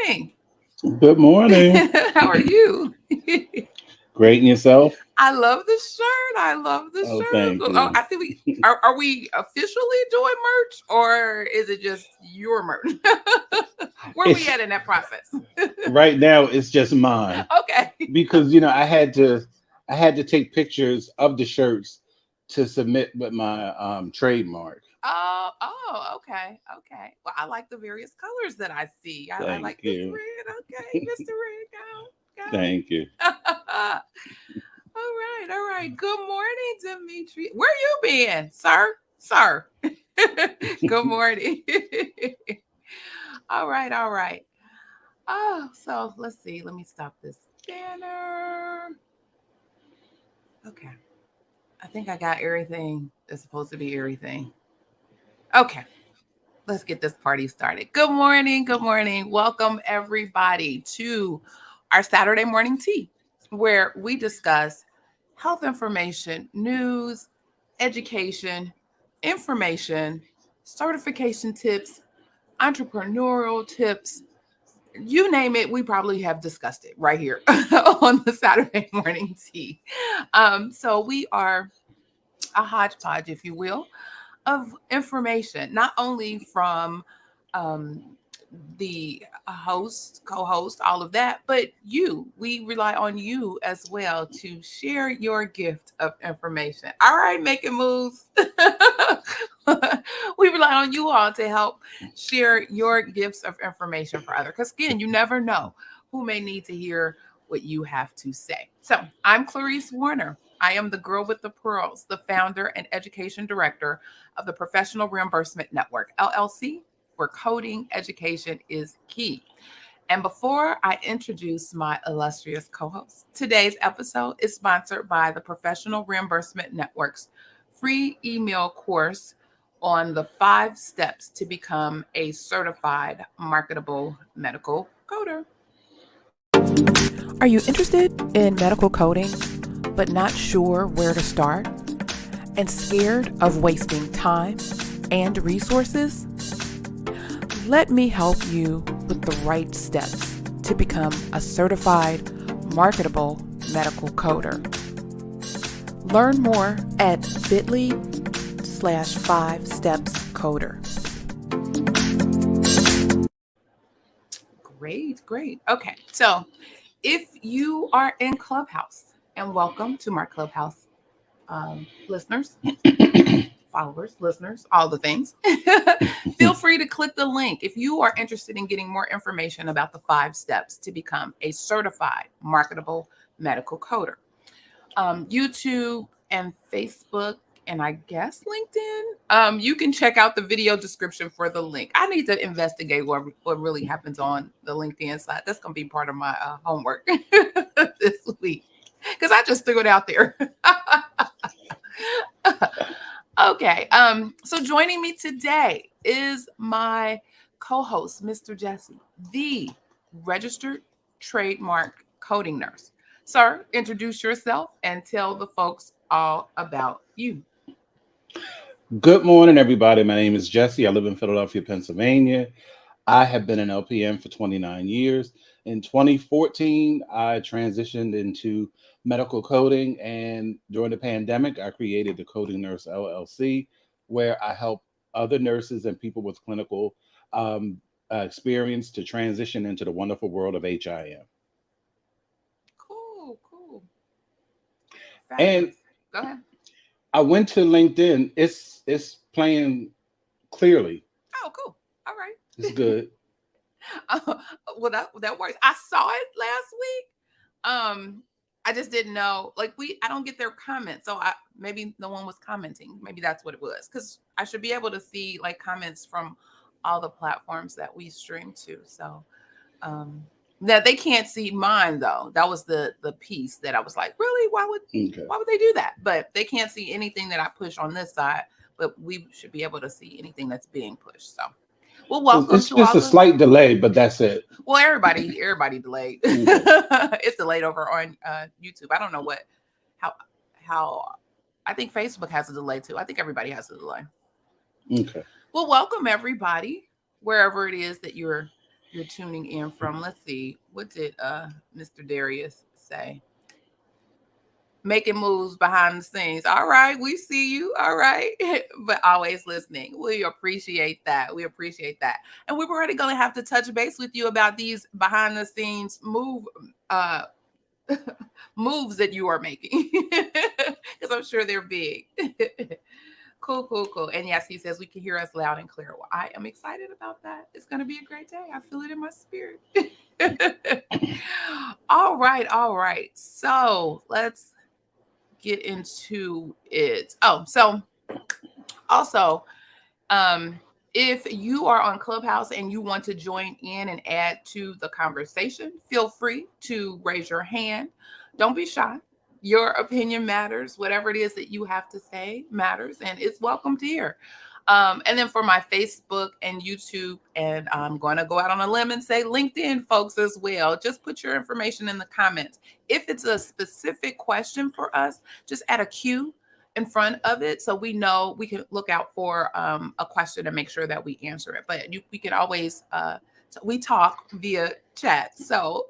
morning. Good morning. How are you? Great, and yourself? I love the shirt. I love the Oh, shirt. thank Oh, you. I think we are we officially doing merch or is it just your merch? Where are we It's at in that process? right now. It's just mine Okay. because I had to take pictures of the shirts to submit with my trademark. Okay. Okay. Well, I like the various colors that I see. I Thank like this you. red. Okay, Mr. Red, go. Thank you. All right. Good morning, Dimitri. Where you been, sir? Sir. Good morning. All right. Oh, so let's see. Let me stop this banner. Okay. I think I got everything that's supposed to be everything. Okay. Let's get this party started. Good morning. Good morning. Welcome, everybody, to our Saturday morning tea, where we discuss health information, news, education, information, certification tips, entrepreneurial tips. You name it, we probably have discussed it right here on the Saturday morning tea. So we are a hodgepodge, if you will, of information, not only from um, the host, co-host, all of that, but you. We rely on you as well to share your gift of information. All right, making moves. We rely on you all to help share your gifts of information for others. Because again, you never know who may need to hear what you have to say. So I'm Clarice Warner. I am the girl with the pearls, the founder and education director of the Professional Reimbursement Network, LLC, where coding education is key. And before I introduce my illustrious co host, today's episode is sponsored by the Professional Reimbursement Network's free email course on the 5 steps to become a certified marketable medical coder. Are you interested in medical coding, but not sure where to start? And scared of wasting time and resources? Let me help you with the right steps to become a certified marketable medical coder. Learn more at bit.ly/5stepscoder. Great. Okay, so if you are in Clubhouse, and welcome to my Clubhouse listeners, followers, listeners, all the things. Feel free to click the link if you are interested in getting more information about the 5 steps to become a certified marketable medical coder. YouTube and Facebook, and I guess LinkedIn. You can check out the video description for the link. I need to investigate what really happens on the LinkedIn side. That's going to be part of my homework this week because I just threw it out there. Okay. So joining me today is my co-host, Mr. Jesse, the registered trademark coding nurse. Sir, introduce yourself and tell the folks all about you. Good morning, everybody. My name is Jesse. I live in Philadelphia, Pennsylvania. I have been an LPN for 29 years. In 2014, I transitioned into medical coding, and during the pandemic, I created the Coding Nurse LLC, where I help other nurses and people with clinical experience to transition into the wonderful world of HIM. Cool. And Fabulous. Go ahead. I went to LinkedIn. It's playing clearly. Oh, cool. All right. It's good. Well, that works. I saw it last week. I just didn't know. Like I don't get their comments, so maybe no one was commenting. Maybe that's what it was. Because I should be able to see like comments from all the platforms that we stream to. So, that they can't see mine though. That was the piece that I was like, really? Why would they do that? But they can't see anything that I push on this side. But we should be able to see anything that's being pushed. So. Well, welcome It's to just all a slight delay, but that's it. Well, everybody delayed. Okay. It's delayed over on YouTube. I don't know how. I think Facebook has a delay too. I think everybody has a delay. Okay. Well, welcome everybody, wherever it is that you're you're tuning in from. Let's see, what did Mr. Darius say? Making moves behind the scenes. All right, we see you. All right. But always listening. We appreciate that. We appreciate that. And we're already going to have to touch base with you about these behind the scenes moves that you are making. Because I'm sure they're big. Cool. And yes, he says we can hear us loud and clear. Well, I am excited about that. It's going to be a great day. I feel it in my spirit. All right. So let's get into it. Oh, so also, if you are on Clubhouse and you want to join in and add to the conversation, feel free to raise your hand. Don't be shy. Your opinion matters. Whatever it is that you have to say matters, and it's welcomed here. And then for my Facebook and YouTube, and I'm going to go out on a limb and say LinkedIn folks as well, just put your information in the comments. If it's a specific question for us, just add a Q in front of it so we know we can look out for a question and make sure that we answer it. But we can always, so we talk via chat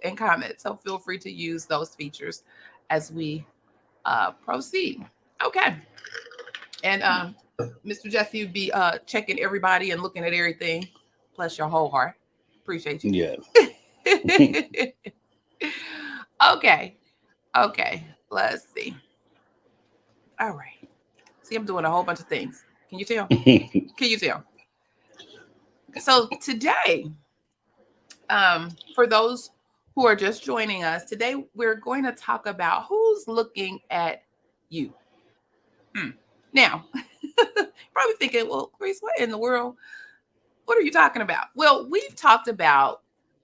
and comments. So feel free to use those features as we proceed. Okay. And Mr. Jesse would be checking everybody and looking at everything. Bless your whole heart. Appreciate you. Yes. Okay. Let's see. All right. See, I'm doing a whole bunch of things. Can you tell? Can you tell? So today, for those who are just joining us, today we're going to talk about who's looking at you. Now, probably thinking, well, Grace, what in the world? What are you talking about? Well, we've talked about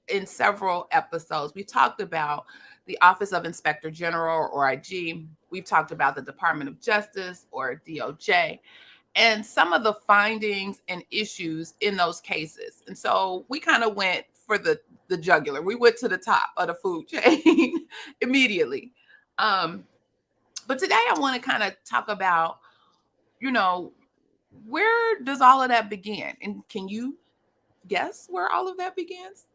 in several episodes, we talked about the Office of Inspector General, or IG. We've talked about the Department of Justice, or DOJ, and some of the findings and issues in those cases. And so we kind of went for the jugular. We went to the top of the food chain immediately. But today I want to kind of talk about, where does all of that begin? And can you guess where all of that begins?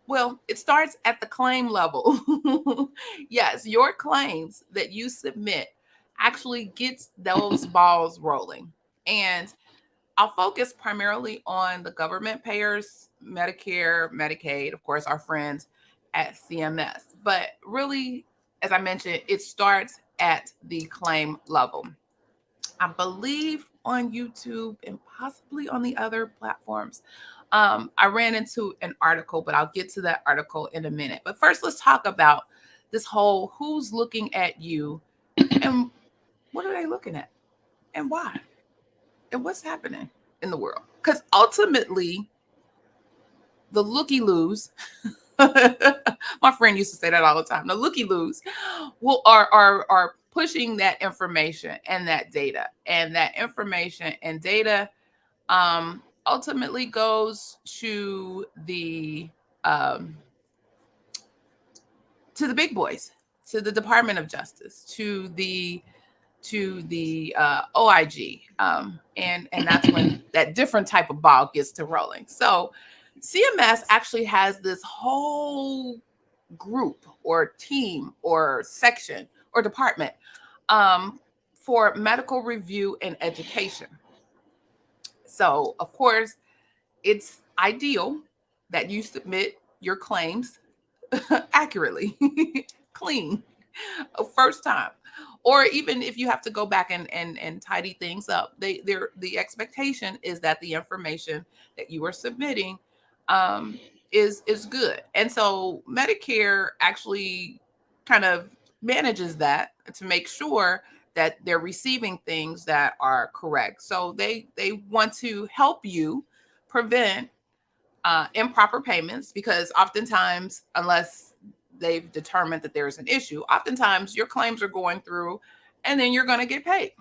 Well, it starts at the claim level. Yes, your claims that you submit actually gets those balls rolling. And I'll focus primarily on the government payers, Medicare, Medicaid, of course, our friends at CMS. But really, as I mentioned, it starts at the claim level. I believe on YouTube and possibly on the other platforms. I ran into an article, but I'll get to that article in a minute. But first, let's talk about this whole who's looking at you and what are they looking at and why and what's happening in the world. Because ultimately, the looky-loos, my friend used to say that all the time, the looky-loos are pushing that information and that data. And that information and data ultimately goes to the big boys, to the Department of Justice, to the OIG, and that's when that different type of ball gets to rolling. So CMS actually has this whole group or team or section or department for medical review and education. So, of course, it's ideal that you submit your claims accurately, clean, first time. Or even if you have to go back and tidy things up, the expectation is that the information that you are submitting is good. And so Medicare actually kind of manages that to make sure that they're receiving things that are correct. So they want to help you prevent improper payments, because oftentimes, unless they've determined that there's an issue, oftentimes your claims are going through and then you're going to get paid.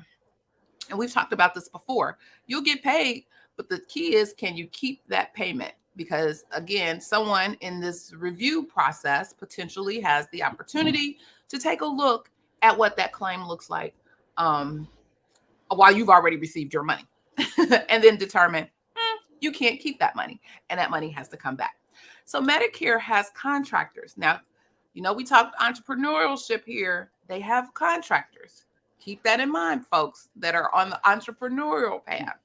And we've talked about this before. You'll get paid, but the key is, can you keep that payment? Because again, someone in this review process potentially has the opportunity to take a look at what that claim looks like while you've already received your money and then determine you can't keep that money and that money has to come back. So Medicare has contractors. Now, we talked entrepreneurship here. They have contractors. Keep that in mind, folks that are on the entrepreneurial path.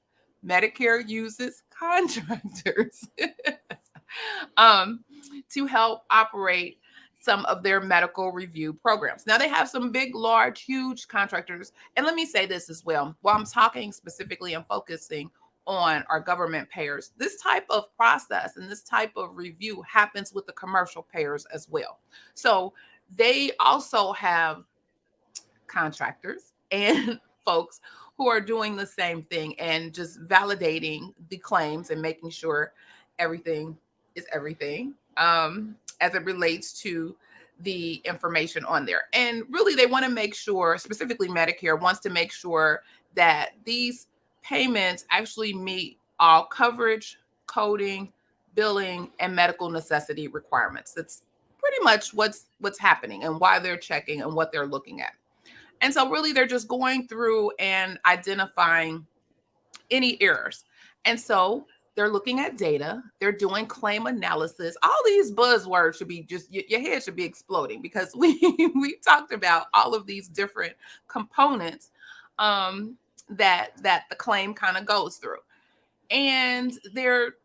Medicare uses contractors um, to help operate some of their medical review programs. Now, they have some big, large, huge contractors. And let me say this as well. While I'm talking specifically and focusing on our government payers, this type of process and this type of review happens with the commercial payers as well. So they also have contractors and folks who are doing the same thing and just validating the claims and making sure everything is everything as it relates to the information on there. And really, they want to make sure, specifically Medicare wants to make sure that these payments actually meet all coverage, coding, billing, and medical necessity requirements. That's pretty much what's happening and why they're checking and what they're looking at. And so really they're just going through and identifying any errors. And so they're looking at data, they're doing claim analysis. All these buzzwords should be just your head should be exploding because we talked about all of these different components that the claim kind of goes through. And they're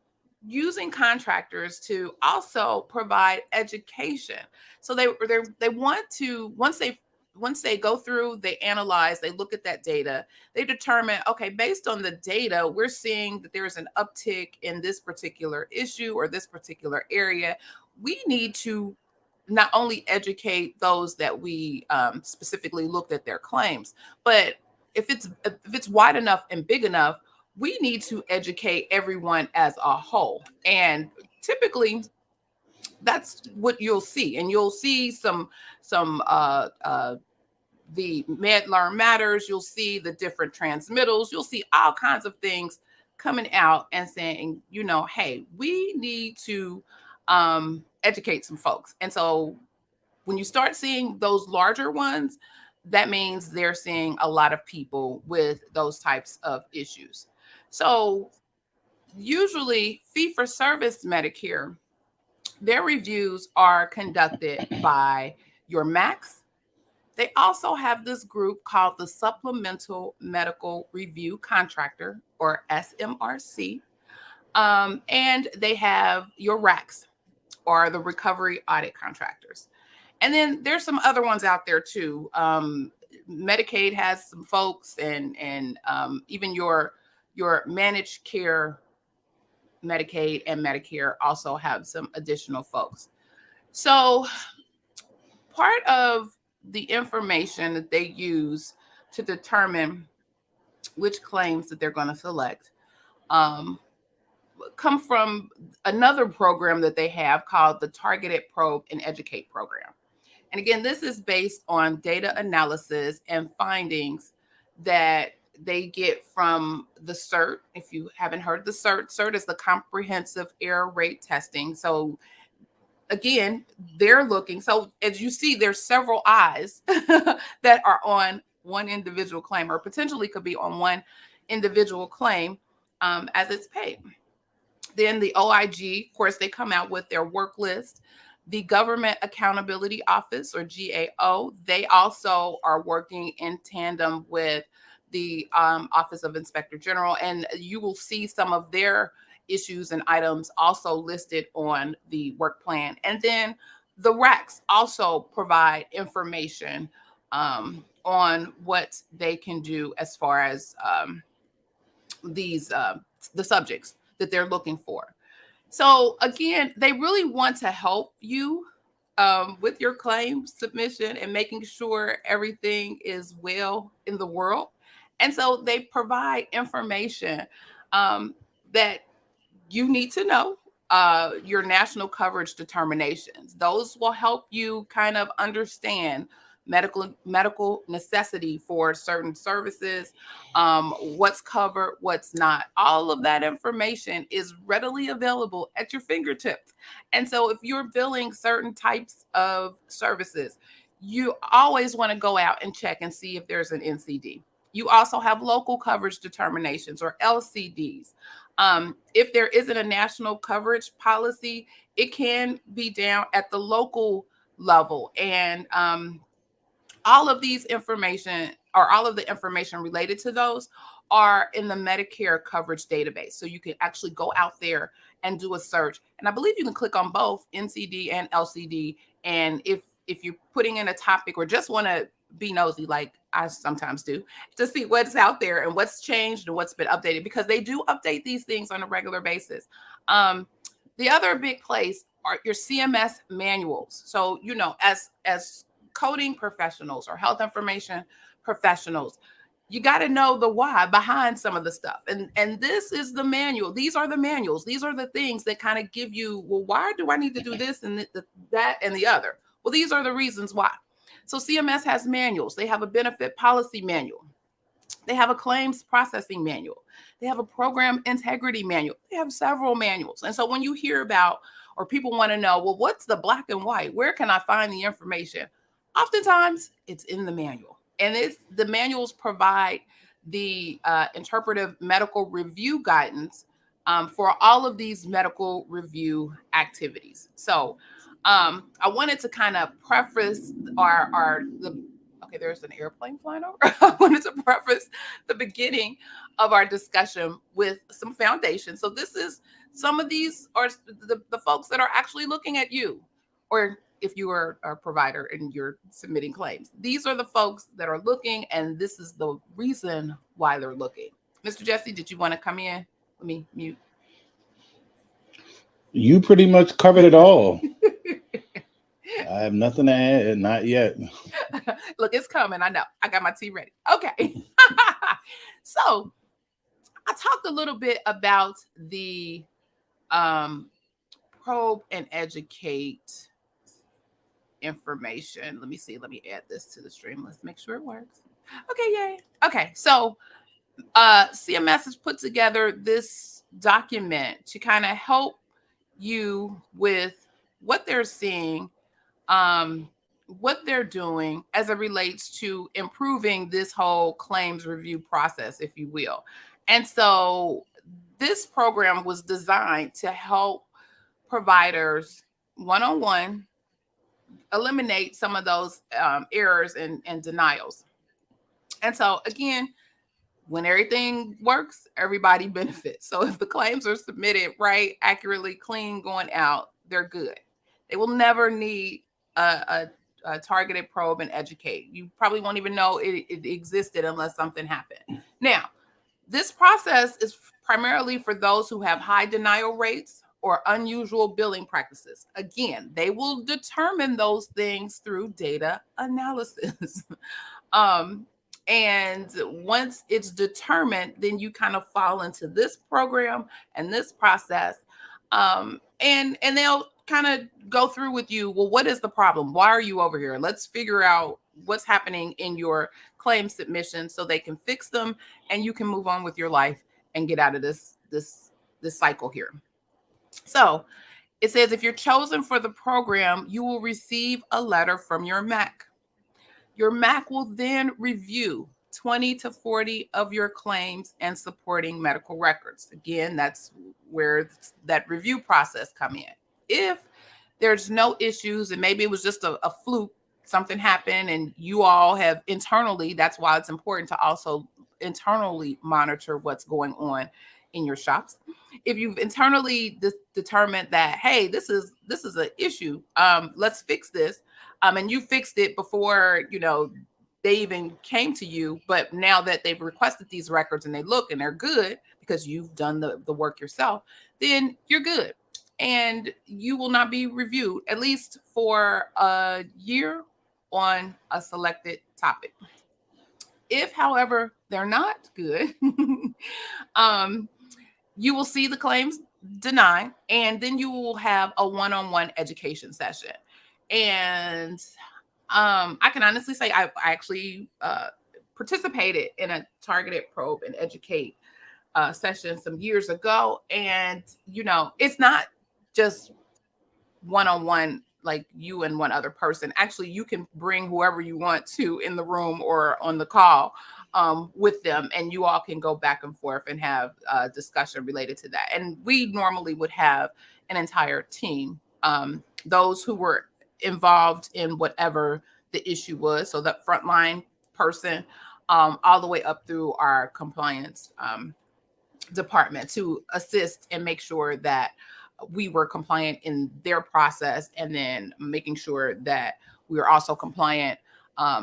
using contractors to also provide education. So they want to once they go through, they analyze, they look at that data, they determine, okay, based on the data, we're seeing that there's an uptick in this particular issue or this particular area. We need to not only educate those that we specifically looked at their claims, but if it's wide enough and big enough, we need to educate everyone as a whole. And typically that's what you'll see. And you'll see some the med learn matters, you'll see the different transmittals, you'll see all kinds of things coming out and saying, hey, we need to educate some folks. And so when you start seeing those larger ones, that means they're seeing a lot of people with those types of issues. So usually fee for service Medicare, their reviews are conducted by your max. They also have this group called the Supplemental Medical Review Contractor, or SMRC. And they have your RACs, or the Recovery Audit Contractors. And then there's some other ones out there too. Medicaid has some folks, and even your managed care Medicaid and Medicare also have some additional folks. So part of the information that they use to determine which claims that they're going to select come from another program that they have called the Targeted Probe and Educate program. And again, this is based on data analysis and findings that they get from the CERT. If you haven't heard the CERT is the Comprehensive Error Rate Testing. So again, they're looking. So as you see, there's several eyes that are on one individual claim, or potentially could be on one individual claim as it's paid. Then the OIG, of course, they come out with their work list. The Government Accountability Office, or GAO, they also are working in tandem with the Office of Inspector General, and you will see some of their issues and items also listed on the work plan. And then the RACs also provide information on what they can do as far as the subjects that they're looking for. So again, they really want to help you with your claim submission and making sure everything is well in the world. And so they provide information that you need to know, your national coverage determinations. Those will help you kind of understand medical necessity for certain services, what's covered, what's not. All of that information is readily available at your fingertips. And so if you're billing certain types of services, you always want to go out and check and see if there's an NCD. You also have local coverage determinations, or LCDs. If there isn't a national coverage policy, it can be down at the local level. And all of these information, or all of the information related to those, are in the Medicare coverage database. So you can actually go out there and do a search. And I believe you can click on both NCD and LCD. And if you're putting in a topic or just want to be nosy, like I sometimes do, to see what's out there and what's changed and what's been updated, because they do update these things on a regular basis. The other big place are your CMS manuals. So, as coding professionals or health information professionals, you got to know the why behind some of the stuff. And this is the manual. These are the manuals. These are the things that kind of give you, well, why do I need to do this and that and the other? Well, these are the reasons why. So CMS has manuals. They have a benefit policy manual. They have a claims processing manual. They have a program integrity manual. They have several manuals. And so when you hear about, or people want to know, well, what's the black and white? Where can I find the information? Oftentimes it's in the manual. And the manuals provide the interpretive medical review guidance for all of these medical review activities. So I wanted to kind of preface okay, there's an airplane flying over. I wanted to preface the beginning of our discussion with some foundation. So this is, some of these are the folks that are actually looking at you, or if you are a provider and you're submitting claims, these are the folks that are looking, and this is the reason why they're looking. Mr. Jesse, did you want to come in? Let me mute. You pretty much covered it all. I have nothing to add, not yet. Look, it's coming. I know. I got my tea ready. Okay. So I talked a little bit about the probe and educate information. Let me see. Let me add this to the stream. Let's make sure it works. Okay, yay. Okay, so CMS has put together this document to kind of help you with what they're seeing, what they're doing as it relates to improving this whole claims review process, if you will. And so this program was designed to help providers one-on-one eliminate some of those errors and denials. And so again, when everything works, everybody benefits. So if the claims are submitted right, accurately, clean, going out, they're good. They will never need a targeted probe and educate. You probably won't even know it existed unless something happened. Now, this process is primarily for those who have high denial rates or unusual billing practices. Again, they will determine those things through data analysis. And once it's determined, then you kind of fall into this program and this process. And they'll kind of go through with you, well, what is the problem? Why are you over here? Let's figure out what's happening in your claim submission so they can fix them and you can move on with your life and get out of this cycle here. So it says, if you're chosen for the program, you will receive a letter from your MAC. Your MAC will then review 20 to 40 of your claims and supporting medical records. Again, that's where that review process come in. If there's no issues and maybe it was just a fluke, something happened and you all have internally, that's why it's important to also internally monitor what's going on in your shops. If you've internally determined that, hey, this is an issue, let's fix this, and you fixed it before they even came to you, but now that they've requested these records and they look and they're good because you've done the work yourself, then you're good. And you will not be reviewed, at least for a year, on a selected topic. If, however, they're not good, you will see the claims denied, and then you will have a one-on-one education session. And I can honestly say I actually participated in a targeted probe and educate session some years ago. And, it's not just one-on-one like you and one other person. Actually, you can bring whoever you want to in the room or on the call with them, and you all can go back and forth and have a discussion related to that. And we normally would have an entire team, those who were involved in whatever the issue was. So that frontline person, all the way up through our compliance department to assist and make sure that we were compliant in their process, and then making sure that we were also compliant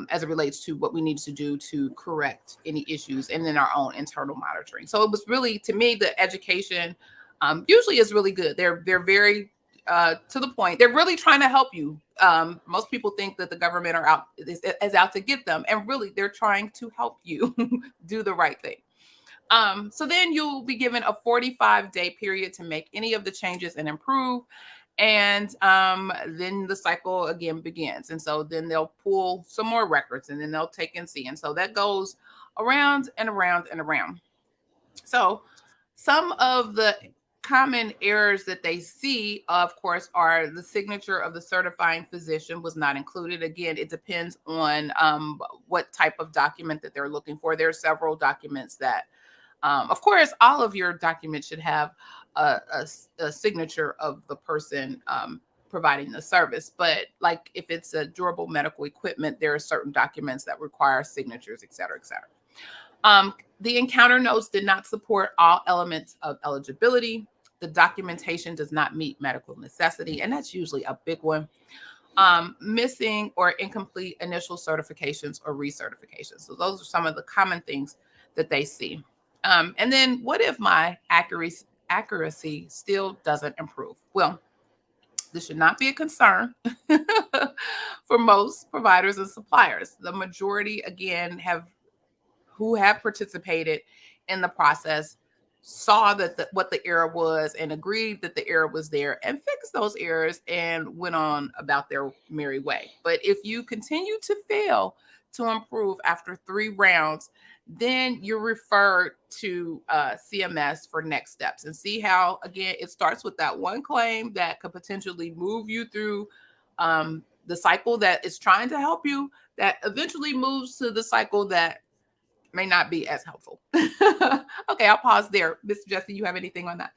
as it relates to what we need to do to correct any issues, and then our own internal monitoring. So it was really, to me, the education usually is really good. They're very to the point. They're really trying to help you. Most people think that the government is out to get them, and really they're trying to help you do the right thing. So then you'll be given a 45-day period to make any of the changes and improve. And then the cycle again begins. And so then they'll pull some more records, and then they'll take and see. And so that goes around and around and around. So some of the common errors that they see, of course, are the signature of the certifying physician was not included. Again, it depends on what type of document that they're looking for. There are several documents that of course, all of your documents should have a signature of the person providing the service. But like if it's a durable medical equipment, there are certain documents that require signatures, et cetera, et cetera. The encounter notes did not support all elements of eligibility. The documentation does not meet medical necessity, and that's usually a big one. Missing or incomplete initial certifications or recertifications. So those are some of the common things that they see. And then what if my accuracy still doesn't improve? Well, this should not be a concern for most providers and suppliers. The majority, again, who have participated in the process saw that what the error was and agreed that the error was there and fixed those errors and went on about their merry way. But if you continue to fail to improve after 3 rounds, then you're referred to CMS for next steps, and see how, again, it starts with that one claim that could potentially move you through the cycle that is trying to help you, that eventually moves to the cycle that may not be as helpful. Okay, I'll pause there. Mr. Jesse, you have anything on that?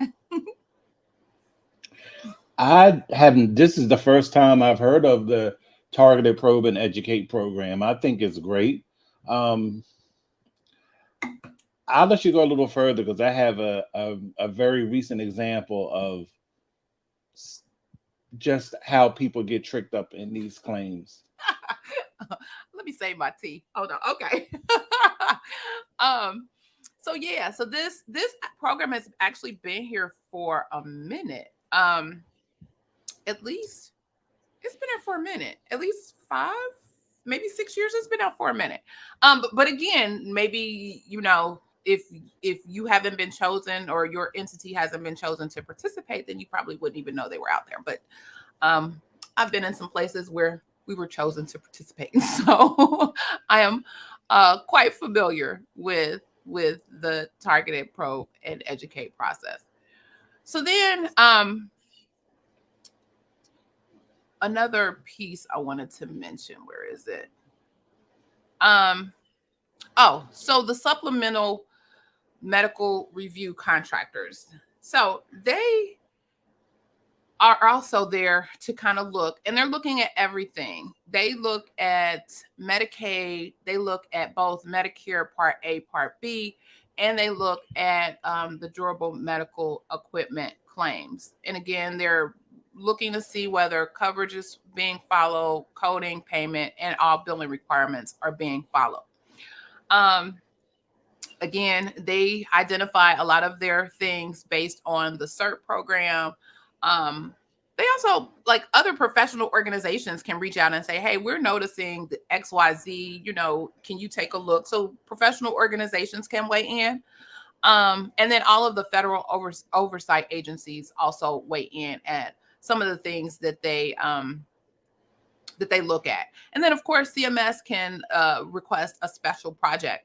I haven't. This is the first time I've heard of the Targeted Probe and Educate program. I think it's great. I'll let you go a little further because I have a very recent example of just how people get tricked up in these claims. Let me save my tea. Hold on. Okay. So yeah, so this program has actually been here for a minute. At least it's been here for a minute. At least 5, maybe 6 years. It's been out for a minute. But again, maybe if you haven't been chosen or your entity hasn't been chosen to participate, then you probably wouldn't even know they were out there. But I've been in some places where we were chosen to participate, so I am quite familiar with the Targeted Probe and Educate process. So then another piece I wanted to mention, where is it? So the supplemental medical review contractors. So they are also there to kind of look, and they're looking at everything. They look at Medicaid, they look at both Medicare Part A, Part B, and they look at the durable medical equipment claims. And again, they're looking to see whether coverage is being followed, coding, payment, and all billing requirements are being followed. Again, they identify a lot of their things based on the CERT program. They also, like other professional organizations, can reach out and say, hey, we're noticing the XYZ, can you take a look? So professional organizations can weigh in. And then all of the federal oversight agencies also weigh in at some of the things that they look at. And then, of course, CMS can request a special project,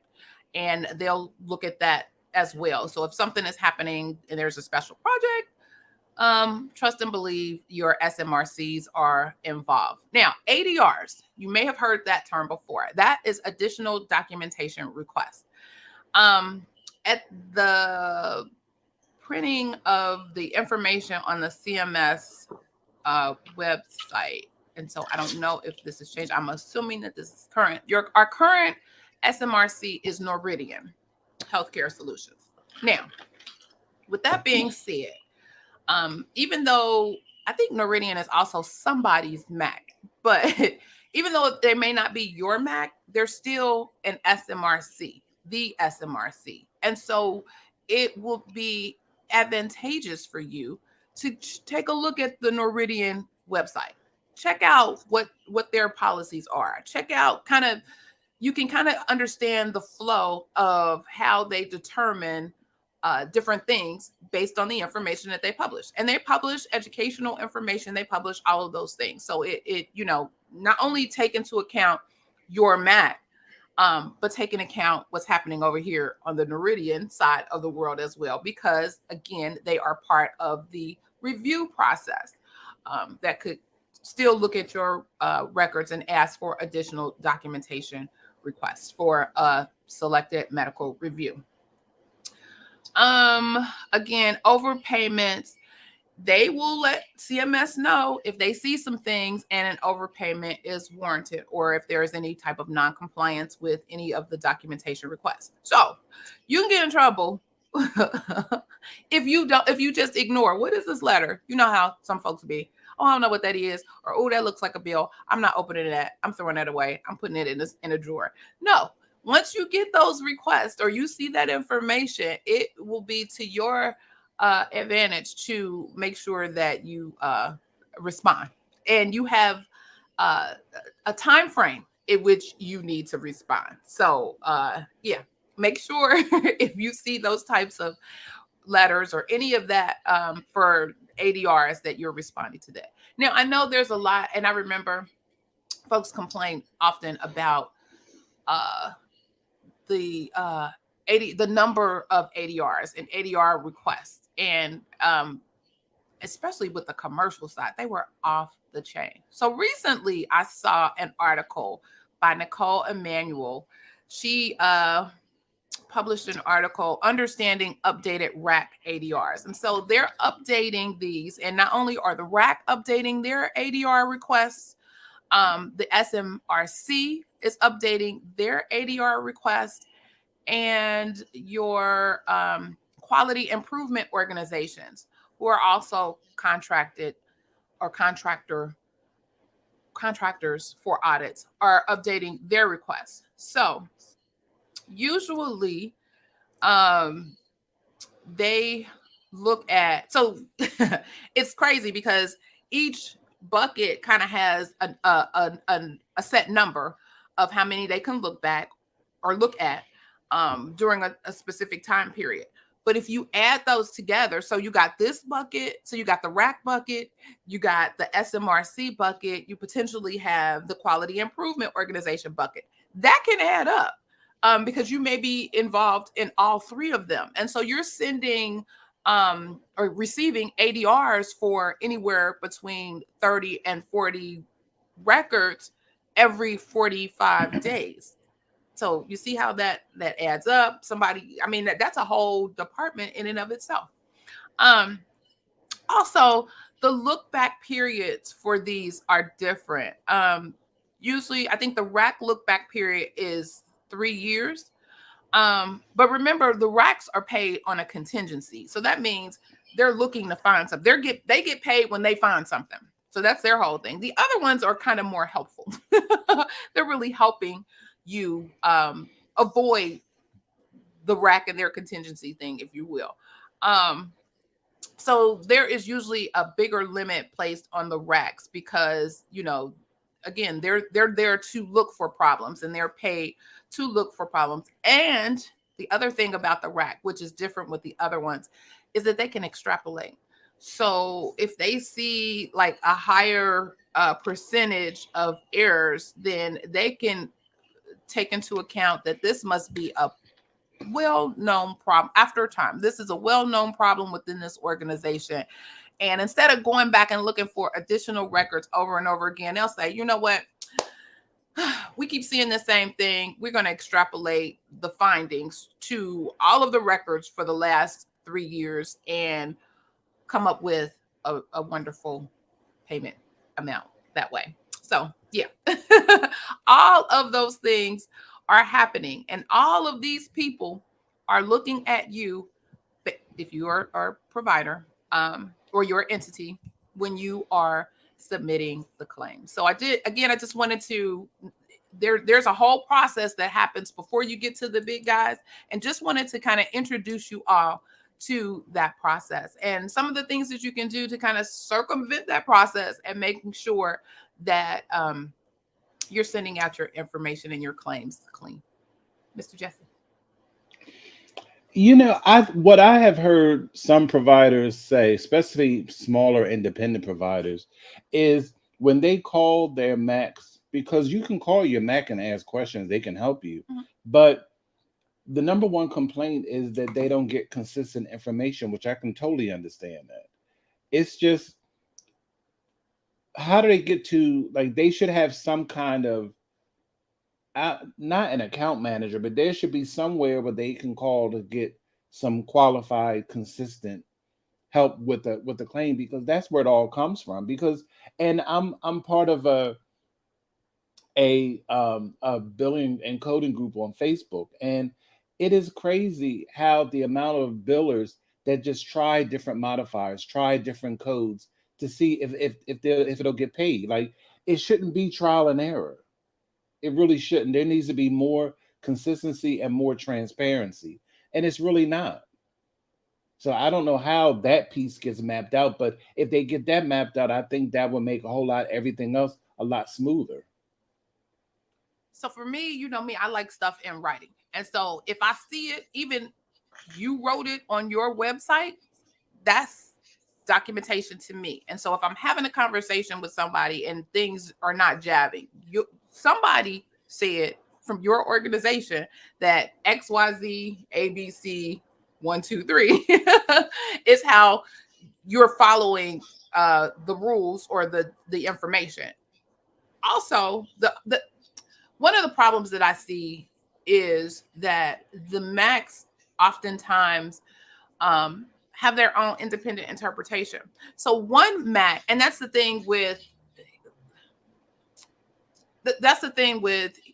and they'll look at that as well. So if something is happening and there's a special project, trust and believe your SMRCs are involved. Now, ADRs, you may have heard that term before. That is additional documentation request. At the printing of the information on the CMS website, and so I don't know if this has changed. I'm assuming that this is current. Our current SMRC is Noridian Healthcare Solutions. Now, with that being said, even though I think Noridian is also somebody's Mac, but even though they may not be your Mac, they're still an SMRC, the SMRC. And so it will be advantageous for you to take a look at the Noridian website. Check out what their policies are. Check out you can kind of understand the flow of how they determine different things based on the information that they publish. And they publish educational information. They publish all of those things. So it not only take into account your Mac, but take into account what's happening over here on the Noridian side of the world as well, because again, they are part of the review process that could still look at your records and ask for additional documentation requests for a selected medical review. Again, overpayments, they will let CMS know if they see some things and an overpayment is warranted, or if there is any type of non-compliance with any of the documentation requests. So you can get in trouble if you just ignore, what is this letter? You know how some folks be, oh, I don't know what that is, or oh, that looks like a bill. I'm not opening that. I'm throwing that away. I'm putting it in a drawer. No. Once you get those requests or you see that information, it will be to your advantage to make sure that you respond, and you have a time frame in which you need to respond. So yeah, make sure if you see those types of letters or any of that for ADRs that you're responding to that. Now, I know there's a lot, and I remember folks complain often about the number of ADRs and ADR requests, and especially with the commercial side, they were off the chain. So recently, I saw an article by Nicole Emanuel. She published an article, Understanding Updated RAC ADRs. And so they're updating these, and not only are the RAC updating their ADR requests, the SMRC is updating their ADR request, and your quality improvement organizations who are also contracted or contractors for audits are updating their requests. So usually they look at, so it's crazy because each bucket kind of has a set number of how many they can look back or look at during a specific time period. But if you add those together, so you got this bucket, so you got the RAC bucket, you got the SMRC bucket, you potentially have the quality improvement organization bucket. That can add up because you may be involved in all three of them. And so you're sending or receiving ADRs for anywhere between 30 and 40 records every 45 days. So you see how that adds up. Somebody, I mean, that's a whole department in and of itself. Also, the look back periods for these are different. Usually, I think the RAC look back period is 3 years. But remember, the RACs are paid on a contingency. So that means they're looking to find something. They get paid when they find something. So that's their whole thing. The other ones are kind of more helpful. They're really helping you avoid the RAC and their contingency thing, if you will. So there is usually a bigger limit placed on the RACs because, again, they're there to look for problems and they're paid to look for problems. And the other thing about the RAC, which is different with the other ones, is that they can extrapolate. So if they see like a higher percentage of errors, then they can take into account that this must be a well-known problem after time. This is a well-known problem within this organization. And instead of going back and looking for additional records over and over again, they'll say, you know what? We keep seeing the same thing. We're going to extrapolate the findings to all of the records for the last 3 years and come up with a wonderful payment amount that way. So, yeah, all of those things are happening, and all of these people are looking at you, if you are a provider, or your entity, when you are submitting the claim. So I just wanted to, there's a whole process that happens before you get to the big guys, and just wanted to kind of introduce you all to that process and some of the things that you can do to kind of circumvent that process and making sure that you're sending out your information and your claims clean. Mr. Jesse. What I have heard some providers say, especially smaller independent providers, is when they call their Macs, because you can call your Mac and ask questions, they can help you. Mm-hmm. But the number one complaint is that they don't get consistent information, which I can totally understand that. It's just, how do they get to, like, they should have some kind of, not an account manager, but there should be somewhere where they can call to get some qualified, consistent help with the claim, because that's where it all comes from. Because, and I'm part of a billing and coding group on Facebook, and it is crazy how the amount of billers that just try different modifiers, try different codes to see if it'll get paid. Like, it shouldn't be trial and error. It really shouldn't. There needs to be more consistency and more transparency, and it's really not. So I don't know how that piece gets mapped out, but if they get that mapped out, I think that would make a whole lot everything else a lot smoother. So for me, you know me, I like stuff in writing. And so if I see it, even you wrote it on your website, that's documentation to me. And so if I'm having a conversation with somebody and things are not jabbing, somebody said from your organization that XYZ ABC 123 is how you're following the rules or the information. Also, the one of the problems that I see is that the Macs oftentimes have their own independent interpretation. So one Mac, and that's the thing with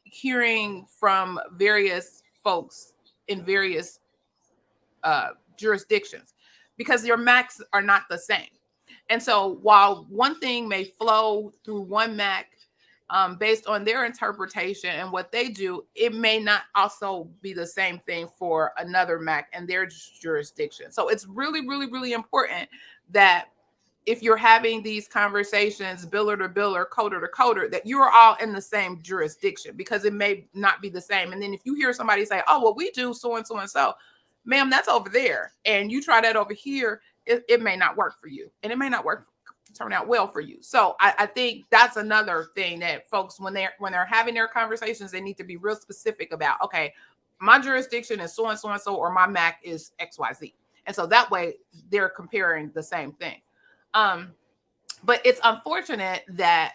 hearing from various folks in various jurisdictions, because your Macs are not the same. And so while one thing may flow through one Mac based on their interpretation and what they do, it may not also be the same thing for another Mac and their jurisdiction. So it's really, really, really important that if you're having these conversations, biller to biller, coder to coder, that you're all in the same jurisdiction, because it may not be the same. And then if you hear somebody say, oh, well, we do so and so and so, ma'am, that's over there, and you try that over here, it may not work for you, and it may not turn out well for you. So I think that's another thing that folks, when they're having their conversations, they need to be real specific about, okay, my jurisdiction is so and so and so, or my Mac is XYZ. And so that way they're comparing the same thing. But it's unfortunate that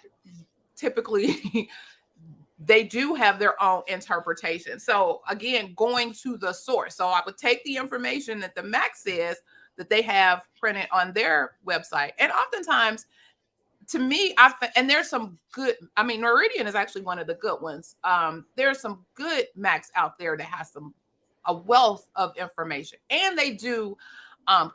typically they do have their own interpretation. So again, going to the source. So I would take the information that the Mac says that they have printed on their website. And oftentimes, to me, and there's some good, I mean, Meridian is actually one of the good ones. There's some good Macs out there that has a wealth of information. And they do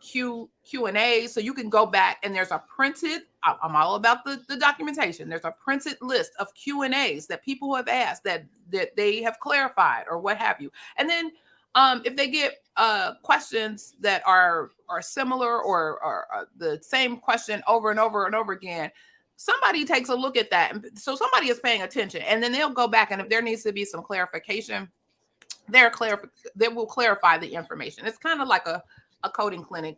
Q&A, so you can go back and there's a printed, I'm all about the documentation, there's a printed list of Q&As that people have asked that they have clarified or what have you. And then if they get questions that are similar or the same question over and over and over again, somebody takes a look at that, and so somebody is paying attention, and then they'll go back, and if there needs to be some clarification, they will clarify the information. It's kind of like a coding clinic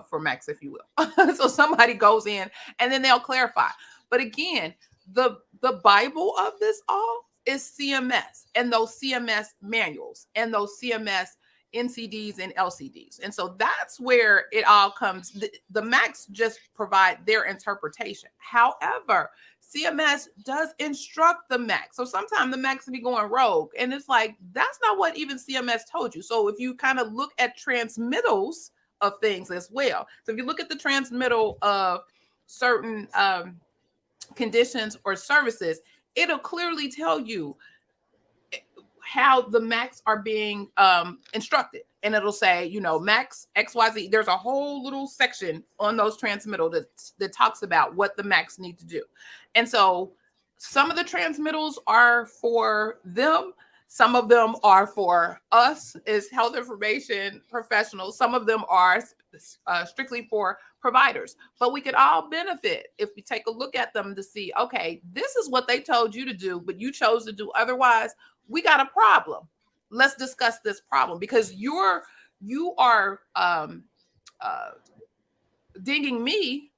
for Macs, if you will. So somebody goes in and then they'll clarify. But again, the Bible of this all is CMS and those CMS manuals and those CMS NCDs and LCDs. And so that's where it all comes. The MACs just provide their interpretation. However, CMS does instruct the MAC. So sometimes the MACs be going rogue, and it's like, that's not what even CMS told you. So if you kind of look at transmittals of things as well. So if you look at the transmittal of certain conditions or services, it'll clearly tell you how the MACs are being instructed. And it'll say, MACs XYZ. There's a whole little section on those transmittal that talks about what the MACs need to do. And so some of the transmittals are for them. Some of them are for us as health information professionals. Some of them are strictly for providers. But we could all benefit if we take a look at them to see, okay, this is what they told you to do, but you chose to do otherwise. We got a problem. Let's discuss this problem, because you are dinging me,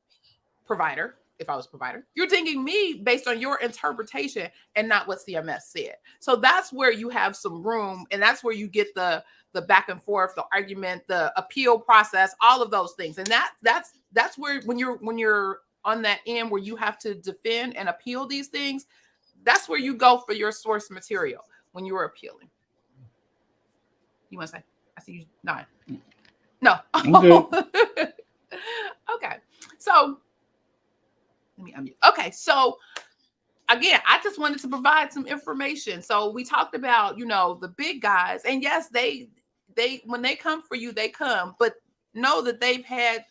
provider. If I was provider, you're dinging me based on your interpretation and not what CMS said. So that's where you have some room, and that's where you get the back and forth, the argument, the appeal process, all of those things. And that's where when you're on that end where you have to defend and appeal these things, that's where you go for your source material when you are appealing. You want to say? I see you nodding. No. Okay. So let me unmute. Okay. So again, I just wanted to provide some information. So we talked about, the big guys, and yes, they when they come for you, they come, but know that they've had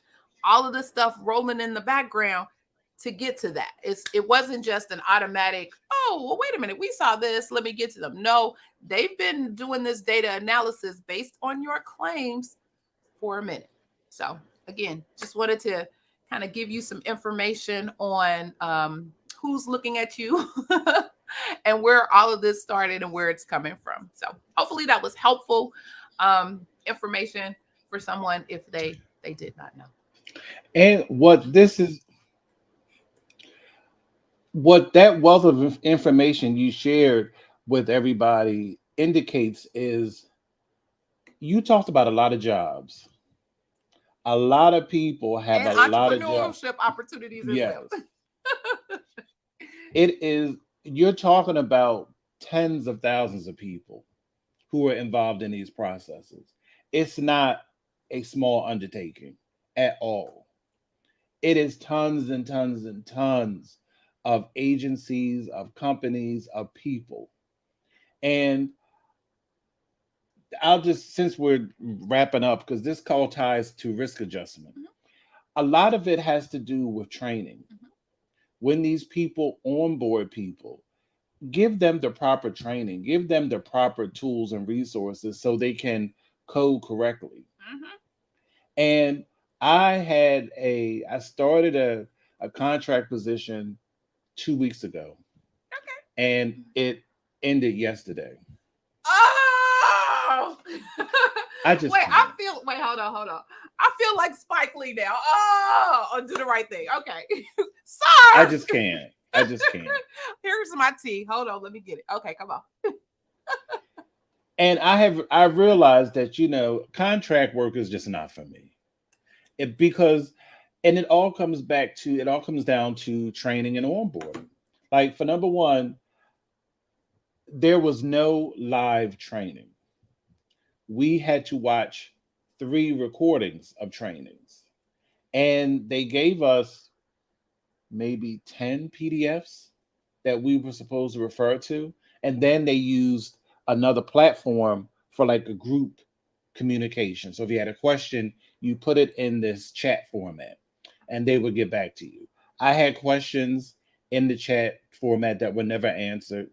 all of this stuff rolling in the background to get to that. It wasn't just an automatic, oh, well, wait a minute, we saw this, let me get to them. No, they've been doing this data analysis based on your claims for a minute. So again, just wanted to kind of give you some information on who's looking at you and where all of this started and where it's coming from. So hopefully that was helpful information for someone if they did not know. And what that wealth of information you shared with everybody indicates is you talked about a lot of jobs. A lot of people have and a lot of jobs. entrepreneurship opportunities as well. You're talking about tens of thousands of people who are involved in these processes. It's not a small undertaking at all. It is tons and tons and tons of agencies, of companies, of people. And since we're wrapping up, because this call ties to risk adjustment, a lot of it has to do with training. When these people onboard people, give them the proper training, give them the proper tools and resources so they can code correctly. And I started a contract position 2 weeks ago. And it ended yesterday. Oh, wait, hold on. I feel like Spike Lee now. Oh, do the right thing. Okay. Sorry. I just can't. Here's my tea. Hold on, let me get it. Okay, come on. And I realized that, contract work is just not for me. It all comes down to training and onboarding. Like, for number one, there was no live training. We had to watch 3 recordings of trainings, and they gave us maybe 10 PDFs that we were supposed to refer to. And then they used another platform for like a group communication. So if you had a question, you put it in this chat format and they would get back to you. I had questions in the chat format that were never answered.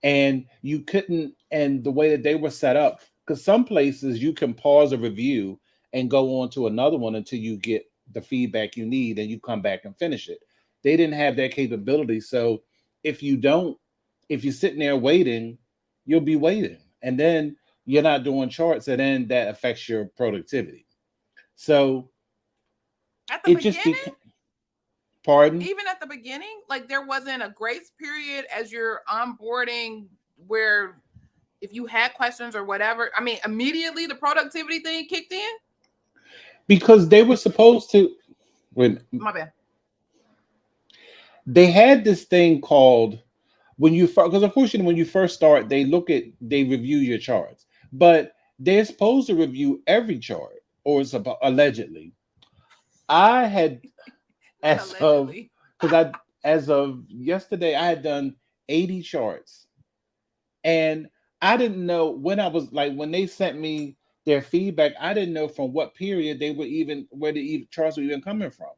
And you couldn't, and the way that they were set up, because some places you can pause a review and go on to another one until you get the feedback you need and you come back and finish it. They didn't have that capability. So if you're sitting there waiting, you'll be waiting. And then you're not doing charts, and then that affects your productivity. So at the beginning, pardon? Even at the beginning, like there wasn't a grace period as you're onboarding where if you had questions or whatever, I mean, immediately the productivity thing kicked in. Because they were supposed to when My bad. they had this thing called when you first, because of course when you first start they review your charts, but they're supposed to review every chart, or it's about, allegedly. I had Not as of allegedly. because I as of yesterday I had done 80 charts, and I didn't know when I was like when they sent me their feedback, I didn't know from what period they were even where the charts were even coming from.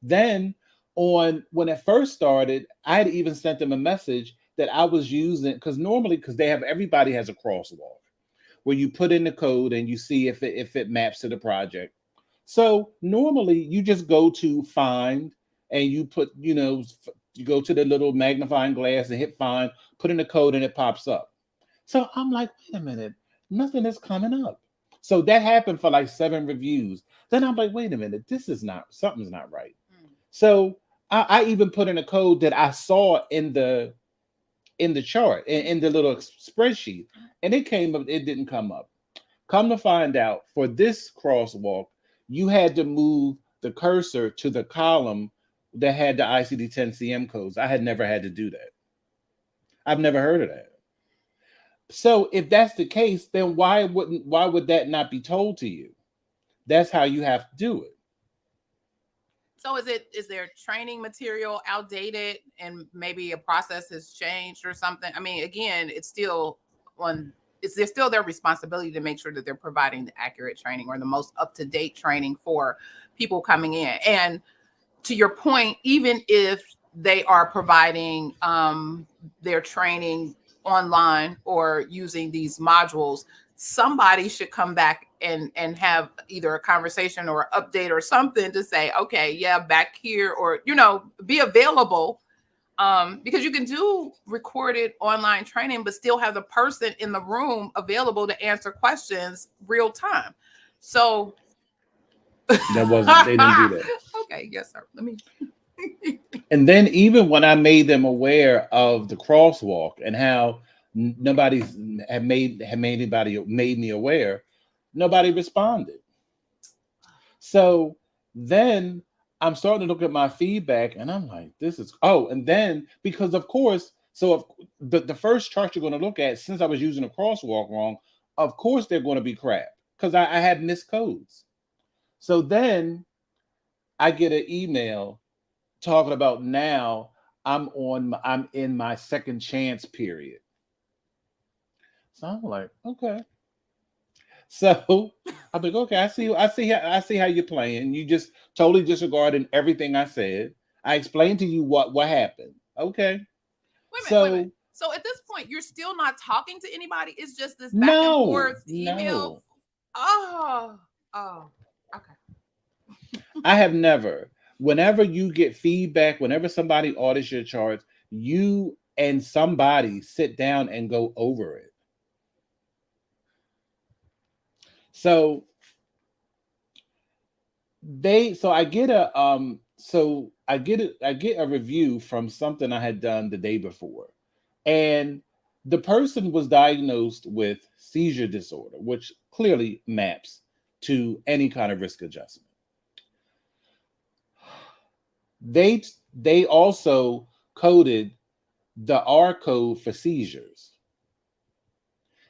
Then on when it first started, I had even sent them a message that I was using because normally because they have everybody has a crosswalk where you put in the code and you see if it maps to the project. So normally you just go to find and you put you go to the little magnifying glass and hit find, put in the code and it pops up. So I'm like, wait a minute, nothing is coming up. So that happened for like 7 reviews. Then I'm like, wait a minute, this is not something's not right. Mm. So I even put in a code that I saw in the chart in the little spreadsheet, and it came up. It didn't come up. Come to find out, for this crosswalk, you had to move the cursor to the column that had the ICD-10 CM codes. I had never had to do that. I've never heard of that. So if that's the case, then why would that not be told to you? That's how you have to do it. So is there training material outdated and maybe a process has changed or something? I mean, again, on it's there's still their responsibility to make sure that they're providing the accurate training or the most up-to-date training for people coming in. And to your point, even if they are providing their training online or using these modules, somebody should come back and have either a conversation or update or something to say, okay, yeah, back here, or be available, because you can do recorded online training but still have the person in the room available to answer questions real time. So That wasn't they didn't do that. okay, yes sir, let me. And then even when I made them aware of the crosswalk and how nobody's had made anybody made me aware, nobody responded. So then I'm starting to look at my feedback and I'm like, this is and then because of course, so if the first chart you're going to look at, since I was using a crosswalk wrong, of course they're going to be crap because I had missed codes. So then I get an email talking about now I'm in my second chance period. So I'm like, okay. So I'm like, okay, I see how you're playing. You just totally disregarding everything I said. I explained to you what happened. Okay. Wait a minute, wait a minute. So So at this point, you're still not talking to anybody. It's just this back and no, forth email. no. Oh, oh, okay. I have never. Whenever you get feedback, whenever somebody audits your charts, you and somebody sit down and go over it. So I get I get a review from something I had done the day before, and the person was diagnosed with seizure disorder, which clearly maps to any kind of risk adjustment. They also coded the R code for seizures.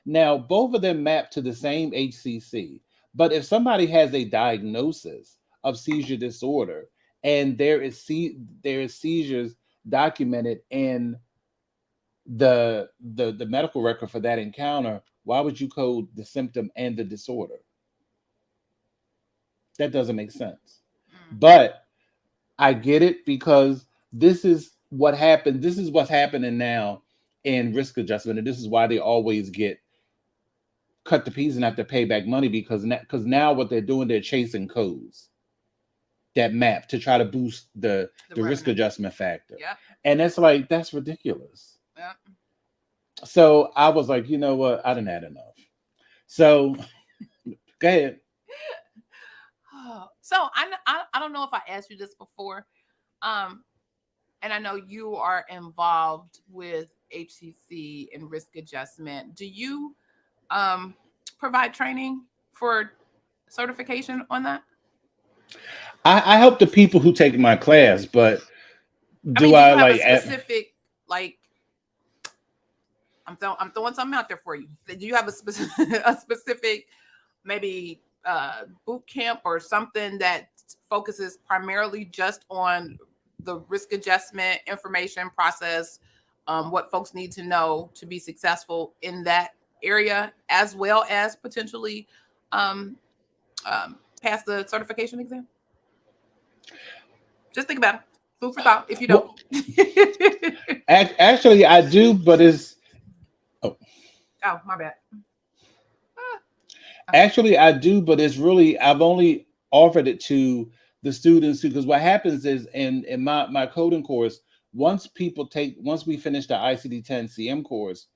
Now both of them map to the same HCC, but if somebody has a diagnosis of seizure disorder and there is seizures documented in the medical record for that encounter, why would you code the symptom and the disorder? That doesn't make sense. Mm. But I get it because this is what happened. This is what's happening now in risk adjustment, and this is why they always get cut the piece and have to pay back money because now what they're doing, they're chasing codes that map to try to boost the risk revenue. adjustment factor. Yeah, And it's like that's ridiculous. yeah. So I was like, you know what? I didn't had enough. So go ahead. So I don't know if I asked you this before, um, and I know you are involved with HCC and risk adjustment. Do you provide training for certification on that? I help the people who take my class, but I mean, do do I you have a like? specific, like, I'm throwing something out there for you. Do you have a specific a specific maybe boot camp or something that focuses primarily just on the risk adjustment information process, what folks need to know to be successful in that area, as well as potentially um, pass the certification exam? Just think about it. Food for thought. If you don't. Well, actually, I do, but it's oh, Oh, my bad. Ah, actually I do, but it's really I've only offered it to the students because what happens is in my coding course, once we finish the ICD-10 CM course,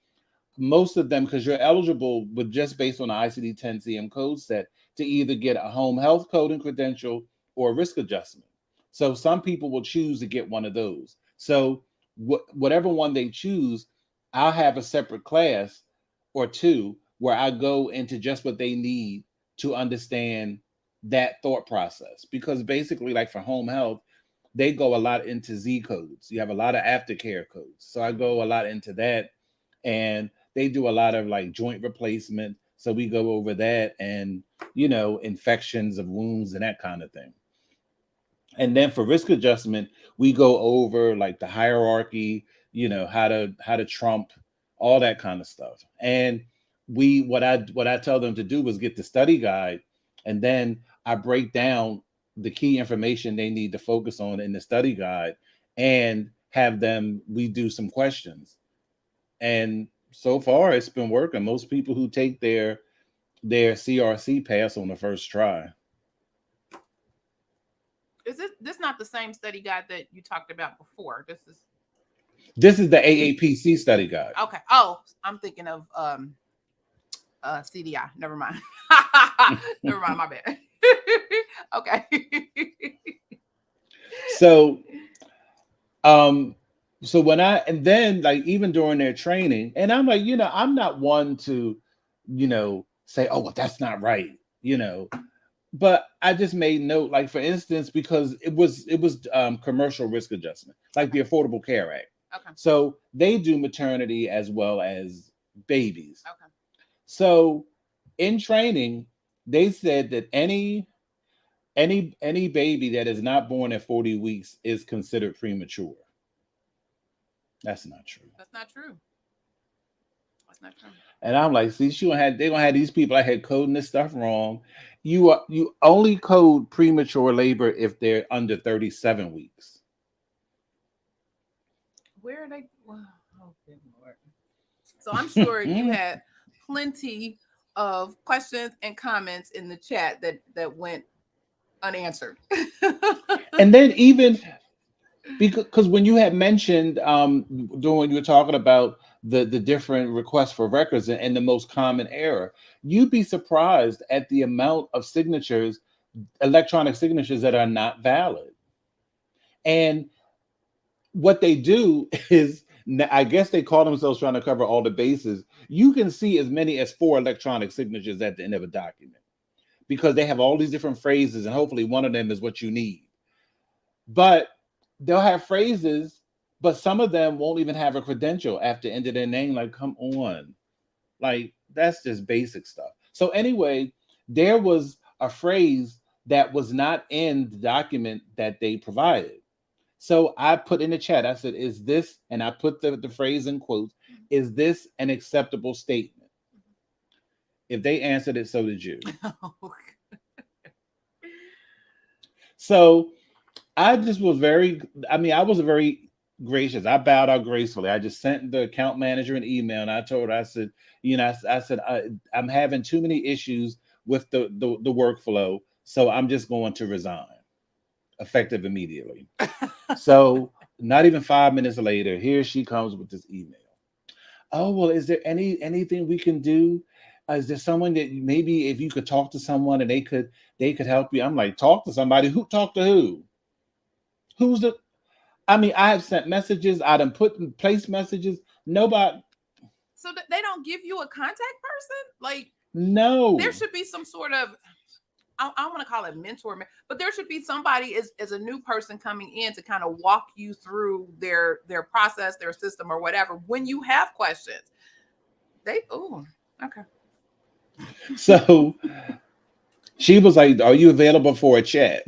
most of them, because you're eligible with just based on the ICD-10 CM code set to either get a home health coding credential or a risk adjustment. So some people will choose to get one of those. So whatever one they choose, I'll have a separate class or two where I go into just what they need to understand that thought process. Because basically, like for home health, they go a lot into Z codes. You have a lot of aftercare codes. So I go a lot into that. And they do a lot of like joint replacement. So we go over that and, infections of wounds and that kind of thing. And then for risk adjustment, we go over like the hierarchy, how to trump all that kind of stuff. And what I tell them to do is get the study guide, and then I break down the key information they need to focus on in the study guide and have them we do some questions. And so far it's been working. Most people who take their CRC pass on the first try. is this not the same study guide that you talked about before? This is This is the AAPC study guide. okay. Oh, I'm thinking of CDI. Never mind. Never mind. My bad. Okay. So um so when I and then like even during their training, and I'm like, I'm not one to, say, oh well, that's not right, but I just made note, like for instance, because it was commercial risk adjustment, like the Affordable Care Act. Okay. So they do maternity as well as babies. Okay. So in training, they said that any baby that is not born at 40 weeks is considered premature. That's not true. That's not true. That's not true. And I'm like, see, they gonna have these people I had coding this stuff wrong. You only code premature labor if they're under 37 weeks. Where are they? Wow. Oh, good Lord. So I'm sure you had plenty of questions and comments in the chat that went unanswered. And then even because when you had mentioned during when you were talking about the different requests for records and the most common error, you'd be surprised at the amount of signatures, electronic signatures that are not valid. And what they do is, I guess they call themselves trying to cover all the bases. You can see as many as 4 electronic signatures at the end of a document because they have all these different phrases, and hopefully one of them is what you need. But they'll have phrases, but some of them won't even have a credential after the end of their name. Like, come on. Like, that's just basic stuff. So anyway, there was a phrase that was not in the document that they provided. So I put in the chat, I said, is this, and I put the phrase in quotes, is this an acceptable statement? If they answered it, so did you. So I just was I was very gracious. I bowed out gracefully. I just sent the account manager an email and I told her, I said, I'm having too many issues with the workflow. So I'm just going to resign effective immediately. So not even 5 minutes later, here she comes with this email. Oh, well, is there anything we can do? Is there someone that maybe if you could talk to someone and they could help you? I'm like, talk to somebody. Who talk to who? Who's the I mean, I have sent messages. I done put in place messages. Nobody. So they don't give you a contact person? Like, No. there should be some sort of, I want to call it mentor, but there should be somebody as a new person coming in to kind of walk you through their process, their system, or whatever. When you have questions, okay. So she was like, "Are you available for a chat?"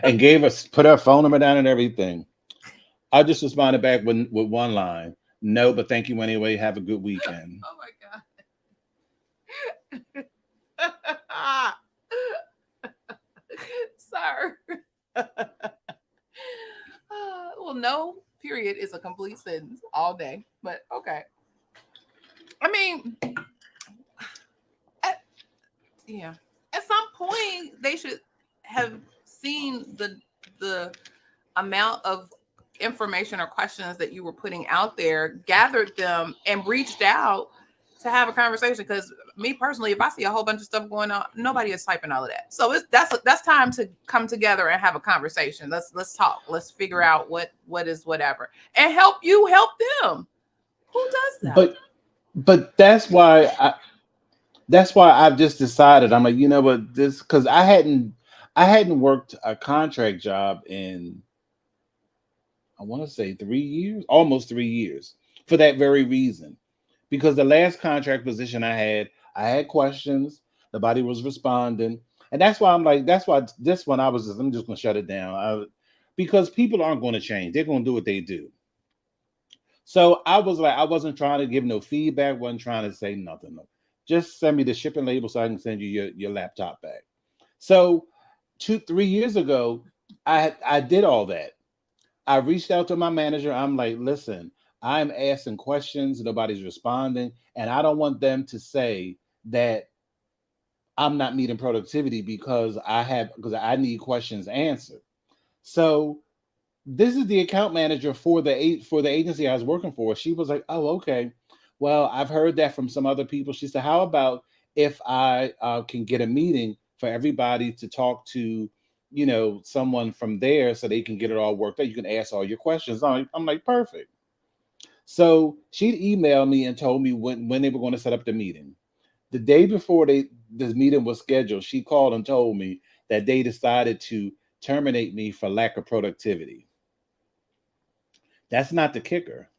And put her phone number down and everything. I just responded back with one line: "No, but thank you anyway. Have a good weekend." Oh my god. Sir. Well, no, period is a complete sentence all day, but okay. I mean, at, yeah. At some point, they should have seen the amount of information or questions that you were putting out there, gathered them, and reached out to have a conversation. Because me personally, if I see a whole bunch of stuff going on, nobody is typing all of that. So that's time to come together and have a conversation. Let's talk. Let's figure out what is whatever, and help them. Who does that? But that's why I've just decided. I'm like, you know what, this, because I hadn't worked a contract job in, I want to say 3 years, almost 3 years, for that very reason. Because the last contract position I had questions, nobody was responding. And that's why I'm like, that's why this one I'm just gonna shut it down. Because people aren't going to change. They're gonna do what they do. So I was like, I wasn't trying to give no feedback, wasn't trying to say nothing. No. Just send me the shipping label so I can send you your laptop back. So 3 years ago, I did all that. I reached out to my manager. I'm like, listen, I'm asking questions, nobody's responding, and I don't want them to say that I'm not meeting productivity because I need questions answered. So this is the account manager for the agency I was working for. She was like, "Oh, okay. Well, I've heard that from some other people." She said, "How about if I can get a meeting for everybody to talk to, someone from there, so they can get it all worked out. You can ask all your questions." I'm like, perfect. So she emailed me and told me when they were going to set up the meeting. The day before this meeting was scheduled, she called and told me that they decided to terminate me for lack of productivity. That's not the kicker.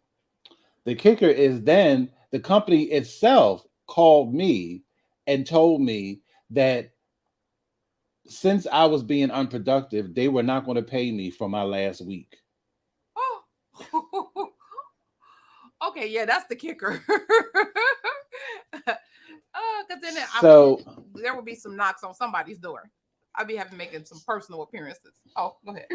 The kicker is then the company itself called me and told me that since I was being unproductive, they were not going to pay me for my last week. Oh. Okay, yeah, that's the kicker. Because then So, there will be some knocks on somebody's door. I'll be having making some personal appearances. Oh, go ahead.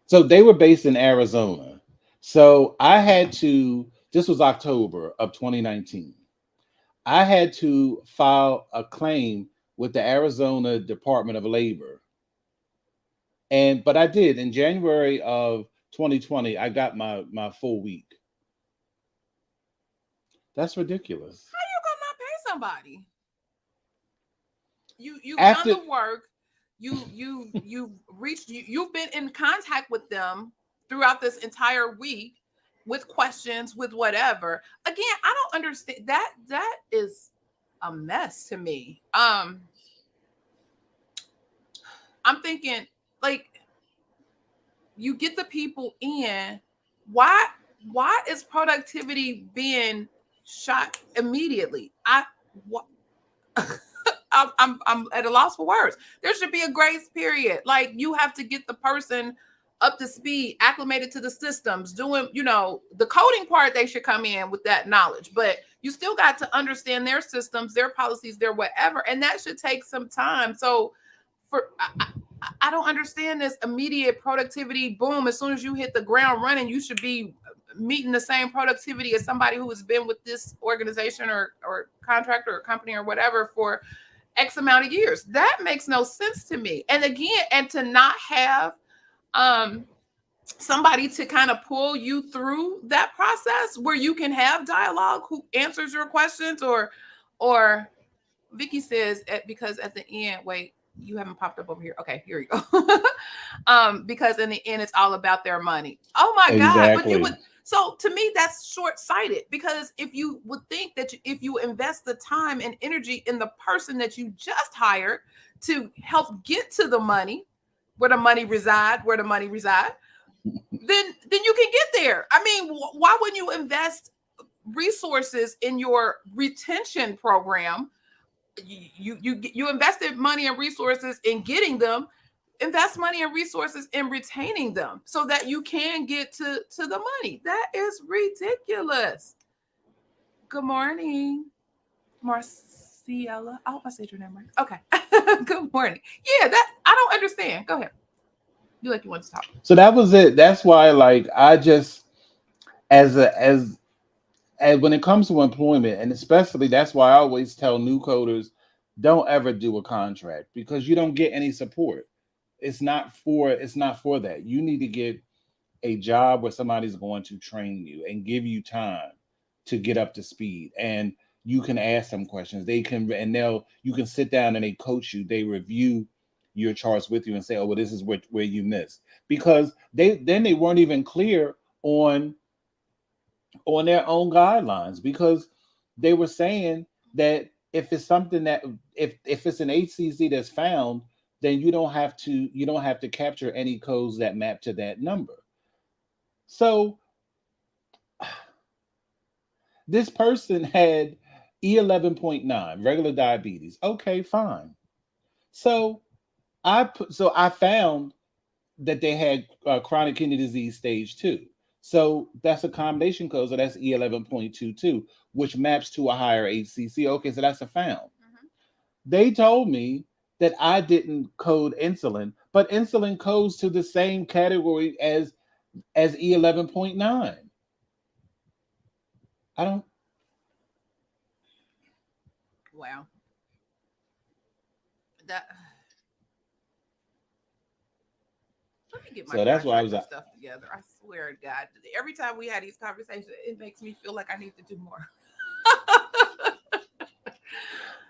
so they were based in Arizona. So I had to, this was October of 2019. I had to file a claim with the Arizona Department of Labor. But I did in January of 2020, I got my full week. That's ridiculous. How you gonna not pay somebody? You've done After the work. You've been in contact with them throughout this entire week with questions, with whatever. Again, I don't understand that. That is a mess to me. I'm thinking, like, you get the people in. Why is productivity being shot immediately? What I'm at a loss for words. There should be a grace period. Like, you have to get the person up to speed, acclimated to the systems, doing, the coding part, they should come in with that knowledge. But you still got to understand their systems, their policies, their whatever. And that should take some time. So I don't understand this immediate productivity boom. As soon as you hit the ground running, you should be meeting the same productivity as somebody who has been with this organization or contractor or company or whatever for X amount of years. That makes no sense to me. And again, and to not have somebody to kind of pull you through that process where you can have dialogue, who answers your questions, or Vicky says, because at the end, wait, you haven't popped up over here. Okay, here you go. Because in the end, it's all about their money. Oh my God. But you would, Exactly. so to me, that's short-sighted, because if you would think that if you invest the time and energy in the person that you just hired to help get to the money, where the money reside, then you can get there. I mean, why wouldn't you invest resources in your retention program? You invested money and resources in getting them. Invest money and resources in retaining them so that you can get to the money. That is ridiculous. Good morning, Marciella. I hope I said your name right. Okay. Good morning. Yeah, that I don't understand. Go ahead. You like you want to talk. So that was it. That's why, like, I just as a as when it comes to employment, and especially that's why I always tell new coders, don't ever do a contract because you don't get any support. It's not for that. You need to get a job where somebody's going to train you and give you time to get up to speed, and you can ask them questions. They can, and they'll you can sit down and they coach you. They review your charts with you and say, oh well, this is where you missed, because they weren't even clear on their own guidelines, because they were saying that if it's something that if it's an HCC that's found, then you don't have to capture any codes that map to that number. So this person had E11.9 regular diabetes. Okay, fine. So I found that they had chronic kidney disease stage 2. So that's a combination code. So that's E11.22, which maps to a higher HCC. Okay, so that's a found. Mhm. They told me that I didn't code insulin, but insulin codes to the same category as E11.9. I don't. Wow. That Let me get my So that's why I was contractor like, stuff together. I swear to God. Every time we had these conversations, it makes me feel like I need to do more.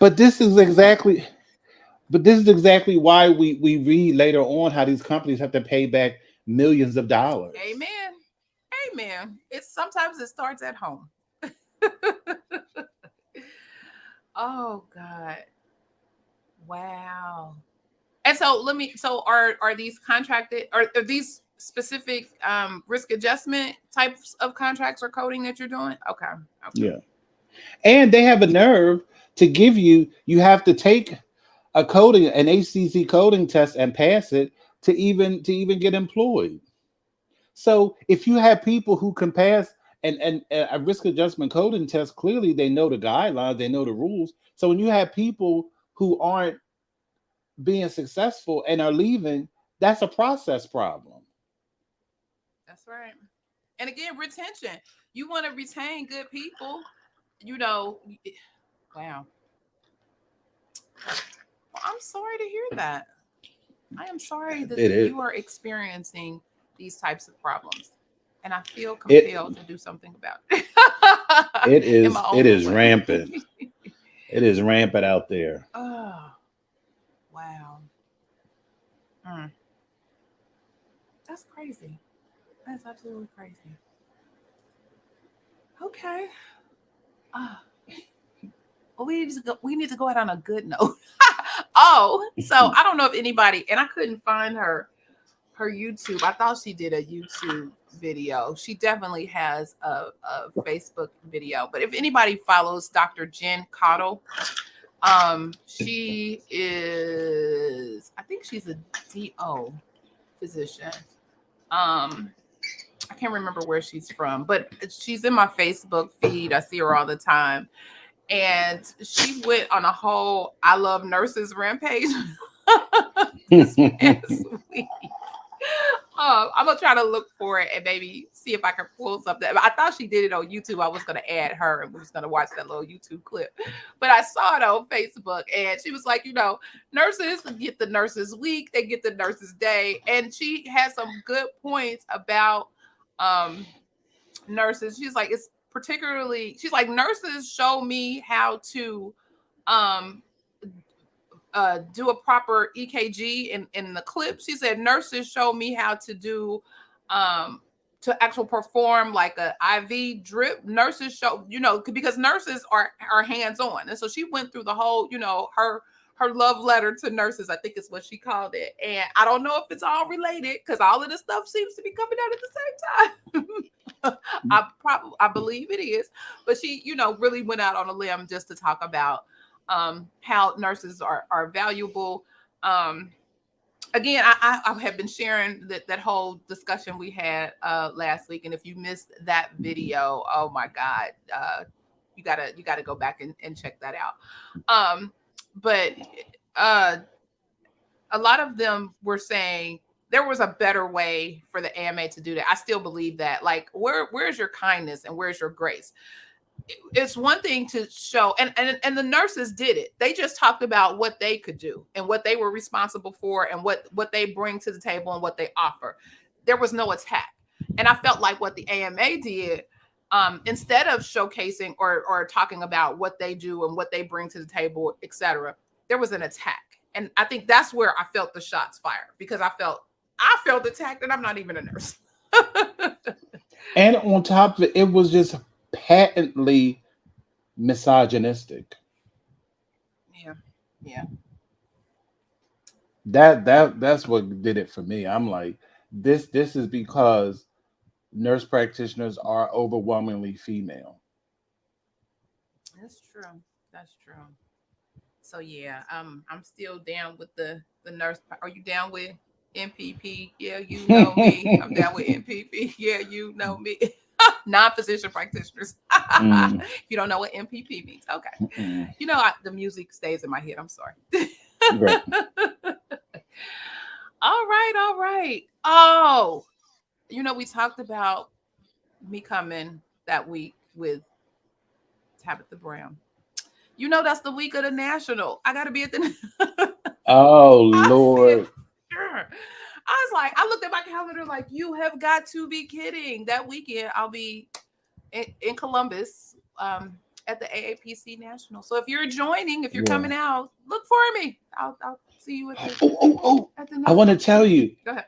but this is exactly But this is exactly why we read later on how these companies have to pay back millions of dollars. Amen. Amen. It's sometimes it starts at home. Oh God. Wow. And so so are these contracted, are these specific risk adjustment types of contracts or coding that you're doing? Okay. Okay. Yeah. And they have a nerve to give you have to take an HCC coding test and pass it to even get employed. So if you have people who can pass and a risk adjustment coding test, clearly they know the guidelines, they know the rules. So when you have people who aren't being successful and are leaving, that's a process problem. That's right. And again, retention. You want to retain good people, you know. Wow. Well, I'm sorry to hear that. I am sorry that It is you are experiencing these types of problems. And I feel it compelled to do something about it it in my is it own little is way. rampant. It is rampant out there. Oh, wow. Mm, that's crazy. That's absolutely crazy. Okay. Ah, well, we need to go out on a good note. Oh, so I don't know if anybody, and I couldn't find her YouTube. I thought she did a YouTube video. She definitely has a Facebook video. But if anybody follows Dr. Jen Cottle, she is, I think she's a DO physician. Um, I can't remember where she's from, but she's in my Facebook feed. I see her all the time. And she went on a whole I love nurses rampage this past week. I'm gonna try to look for it and maybe see if I can pull something. I thought she did it on YouTube. I was gonna add her and we was gonna watch that little YouTube clip. But I saw it on Facebook and she was like, nurses get the nurses week, they get the nurses day. And she had some good points about um nurses. She's like, nurses show me how to um do a proper EKG in the clip. She said nurses showed me how to do to actually perform like a IV drip. Nurses show, because nurses are hands on, and so she went through the whole, her love letter to nurses, I think is what she called it. And I don't know if it's all related because all of this stuff seems to be coming out at the same time. I believe it is, but she, really went out on a limb just to talk about how nurses are valuable. Again, I have been sharing that whole discussion we had last week, and if you missed that video, oh my God, you gotta go back and check that out. But a lot of them were saying there was a better way for the AMA to do that. I still believe that. Like, where's your kindness and where's your grace? It's one thing to show, and the nurses did it. They just talked about what they could do and what they were responsible for and what they bring to the table and what they offer. There was no attack. And I felt like what the AMA did, instead of showcasing or talking about what they do and what they bring to the table, etc., there was an attack. And I think that's where I felt the shots fired, because I felt attacked, and I'm not even a nurse. And on top of it, it was just patently misogynistic. Yeah. That's what did it for me. I'm like, this is because nurse practitioners are overwhelmingly female. That's true. So yeah, I'm still down with the nurse. Are you down with MPP? Yeah, you know me. I'm down with MPP. Yeah, you know me. Non-physician practitioners. Mm. If you don't know what MPP means, okay. Mm. The music stays in my head. I'm sorry. Right. All right. Oh, we talked about me coming that week with Tabitha Brown. That's the week of the national. I got to be at the. Oh I said, Lord. sure. I was like, I looked at my calendar like, you have got to be kidding. That weekend, I'll be in Columbus at the AAPC National. So if you're joining, if you're Yeah. coming out, look for me. I'll see you at the. Oh. At the I want to tell you, Go ahead.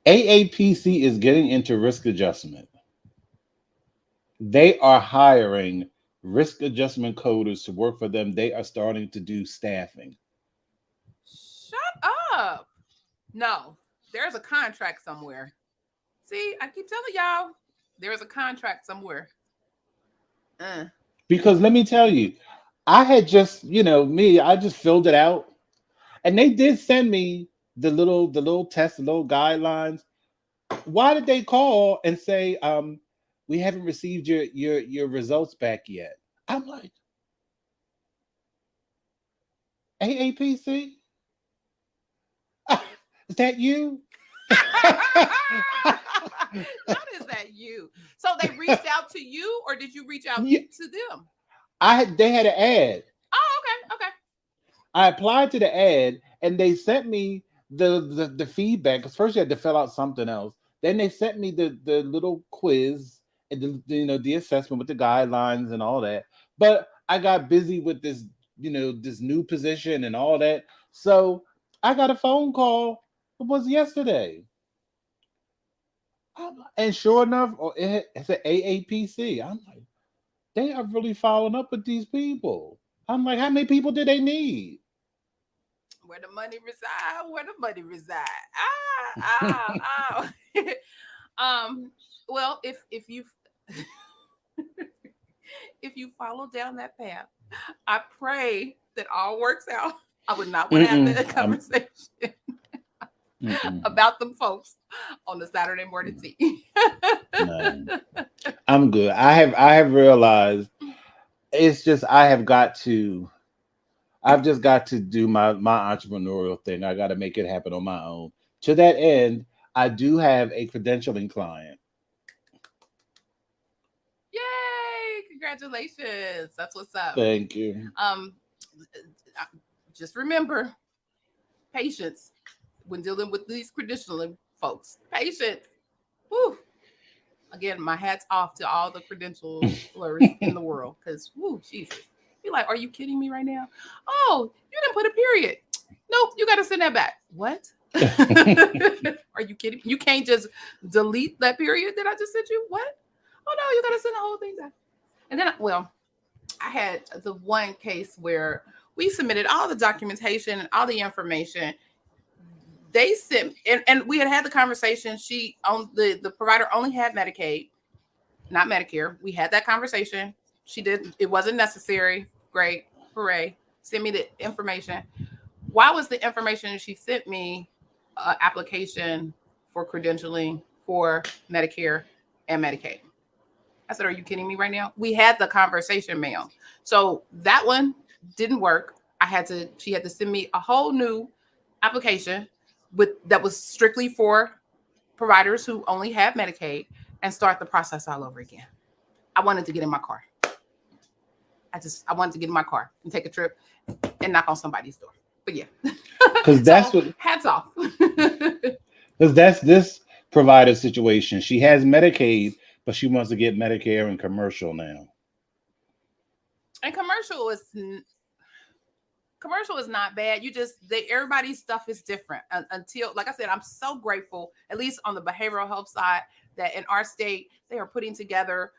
AAPC is getting into risk adjustment. They are hiring risk adjustment coders to work for them. They are starting to do staffing. Shut up. No, there's a contract somewhere. See, I keep telling y'all, there's a contract somewhere. Because let me tell you, I had just, I just filled it out, and they did send me the little test, the little guidelines. Why did they call and say, we haven't received your results back yet? I'm like, AAPC? Is that you? Not is that you. So they reached out to you, or did you reach out Yeah, to them? they had an ad. Oh, okay. I applied to the ad, and they sent me the feedback. Because first you had to fill out something else. Then they sent me the little quiz and the assessment with the guidelines and all that. But I got busy with this new position and all that. So I got a phone call. It was yesterday. And sure enough, it's an AAPC. I'm like, they are really following up with these people. I'm like, how many people do they need? Where the money reside? Where the money reside? Well, if you if you follow down that path, I pray that all works out. I would not want to have that conversation about them folks on the Saturday morning tea. No, I'm good. I have realized it's just I've just got to do my entrepreneurial thing. I got to make it happen on my own. To that end, I do have a credentialing client. Yay! Congratulations. That's what's up. Thank you. Just remember patience when dealing with these credentialing folks. Patience. Whew. Again, my hat's off to all the credentialers in the world, because, whoo, Jesus. Be like, are you kidding me right now? Oh, you didn't put a period. Nope, you got to send that back. What? Are you kidding? You can't just delete that period that I just sent you? What? Oh no, you got to send the whole thing back. And then, I had the one case where we submitted all the documentation and all the information. They sent, and we had the conversation. She on the provider only had Medicaid, not Medicare. We had that conversation. She did. It wasn't necessary. Great, hooray! Send me the information. Why was the information she sent me application for credentialing for Medicare and Medicaid? I said, are you kidding me right now? We had the conversation, ma'am. So that one didn't work. She had to send me a whole new application that was strictly for providers who only have Medicaid and start the process all over again. I wanted to get in my car. I wanted to get in my car and take a trip and knock on somebody's door. But yeah, because that's what hats off. Because that's this provider situation. She has Medicaid, but she wants to get Medicare and commercial now. And commercial is not bad. Everybody's stuff is different until, like I said, I'm so grateful, at least on the behavioral health side, that in our state, they are putting together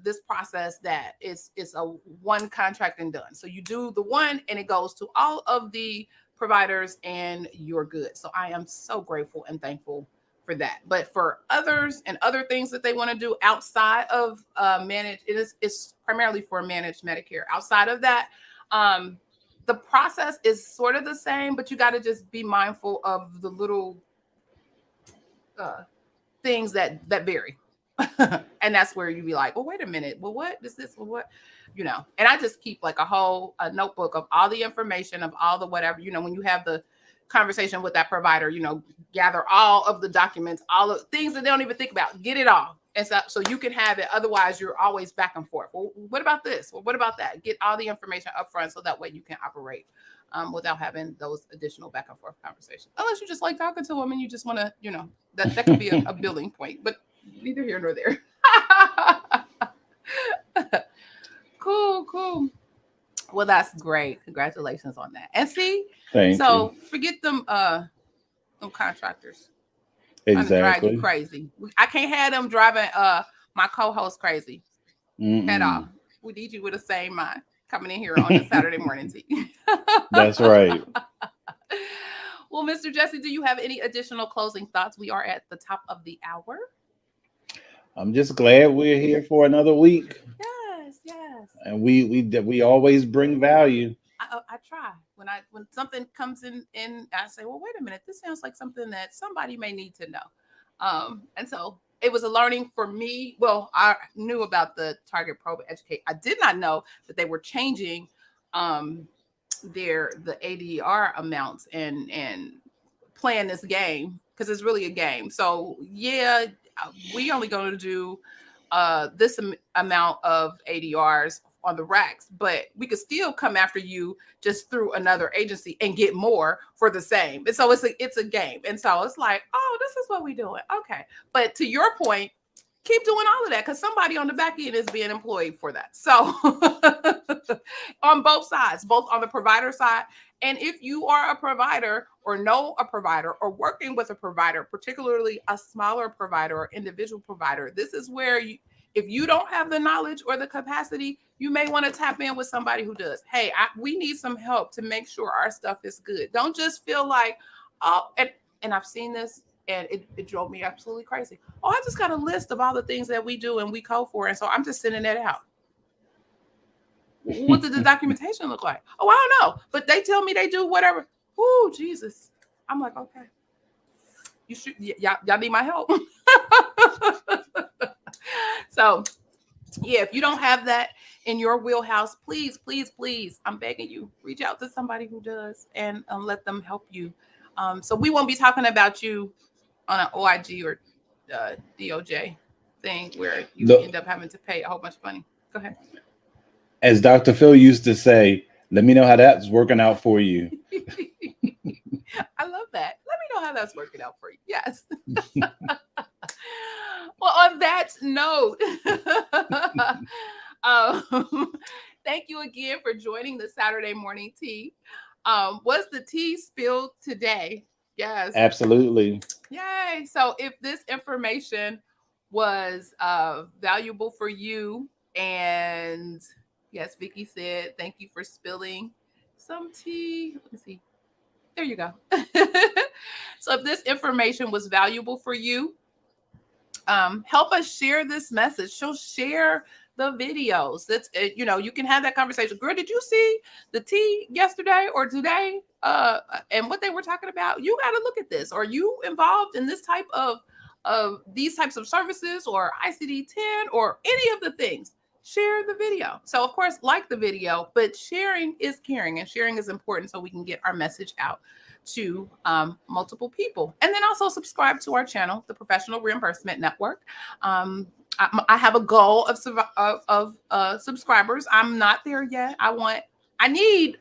this process that is a one contract and done. So you do the one and it goes to all of the providers and you're good. So I am so grateful and thankful for that. But for others and other things that they want to do outside of managed, it's primarily for managed Medicare. Outside of that, the process is sort of the same, but you got to just be mindful of the little things that vary. And that's where you be like, well, wait a minute. Well, what is this? Well, what, and I just keep like a notebook of all the information of all the whatever, when you have the conversation with that provider, gather all of the documents, all of things that they don't even think about, get it all. And so you can have it. Otherwise, you're always back and forth. Well, what about this? Well, what about that? Get all the information up front so that way you can operate without having those additional back and forth conversations. Unless you just like talking to them and you just want to, that could be a building point. But neither here nor there. Cool. Well, that's great. Congratulations on that. And see, forget them contractors. Exactly. Trying to drive you crazy. I can't have them driving my co-host crazy at all. We need you with the same mind coming in here on the Saturday morning tea. That's right. Well, Mr. Jesse, do you have any additional closing thoughts? We are at the top of the hour. I'm just glad we're here for another week. Yes. And we always bring value. I try when something comes in, I say, well, wait a minute, this sounds like something that somebody may need to know. And so it was a learning for me. Well, I knew about the Target Probe Educate. I did not know that they were changing the ADR amounts and playing this game, because it's really a game. So yeah, we only going to do this amount of ADRs on the racks, but we could still come after you just through another agency and get more for the same. And so it's a game. And so it's like, oh, this is what we're doing. Okay. But to your point, keep doing all of that, because somebody on the back end is being employed for that. So on both sides, both on the provider side. And if you are a provider or know a provider or working with a provider, particularly a smaller provider or individual provider, this is where if you don't have the knowledge or the capacity, you may want to tap in with somebody who does. Hey, we need some help to make sure our stuff is good. Don't just feel like, oh, and I've seen this, and it drove me absolutely crazy. Oh, I just got a list of all the things that we do and we code for, and so I'm just sending that out. What did the documentation look like? Oh, I don't know, but they tell me they do whatever. Oh, Jesus. I'm like, okay. You should, y'all need my help. So, yeah, if you don't have that in your wheelhouse, please, I'm begging you, reach out to somebody who does and let them help you. So we won't be talking about you on an OIG or DOJ thing where you end up having to pay a whole bunch of money. Go ahead. As Dr. Phil used to say, let me know how that's working out for you. I love that. Let me know how that's working out for you. Yes. Well, on that note, Thank you again for joining the Saturday morning tea. Was the tea spilled today? Yes. Absolutely. Yay. So if this information was valuable for you, and yes, Vicky said, thank you for spilling some tea. Let me see. There you go. So if this information was valuable for you, help us share this message. So share the videos. That's you can have that conversation. Girl, did you see the tea yesterday or today? And what they were talking about? You got to look at this. Are you involved in this type of these types of services or ICD-10 or any of the things? Share the video. So of course, like the video, but sharing is caring, and sharing is important so we can get our message out to multiple people. And then also subscribe to our channel, the Professional Reimbursement Network. I have a goal of subscribers. I'm not there yet. I need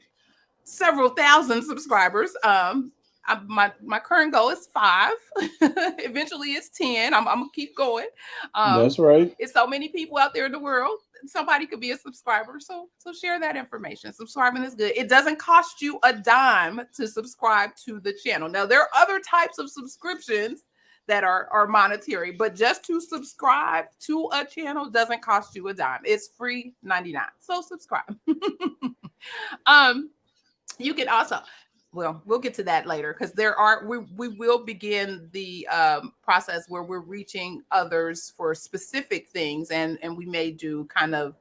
several thousand subscribers. My current goal is 5. Eventually it's 10. I'm gonna keep going. That's right. It's so many people out there in the world. Somebody could be a subscriber. So share that information. Subscribing is good. It doesn't cost you a dime to subscribe to the channel. Now there are other types of subscriptions that are monetary, but just to subscribe to a channel doesn't cost you a dime. It's free 99. So subscribe. You can also, well, we'll get to that later, because we will begin the process where we're reaching others for specific things, and we may do kind of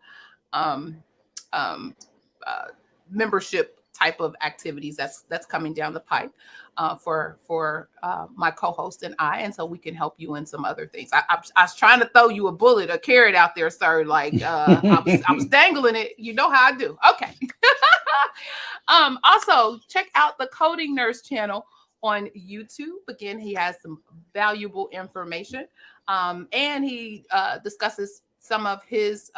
membership type of activities that's coming down the pipe for my co-host and I, and so we can help you in some other things. I was trying to throw you a carrot out there, sir. Like I was dangling it. You know how I do. Okay. Also check out the Coding Nurse channel on YouTube. Again, he has some valuable information, and he discusses some of his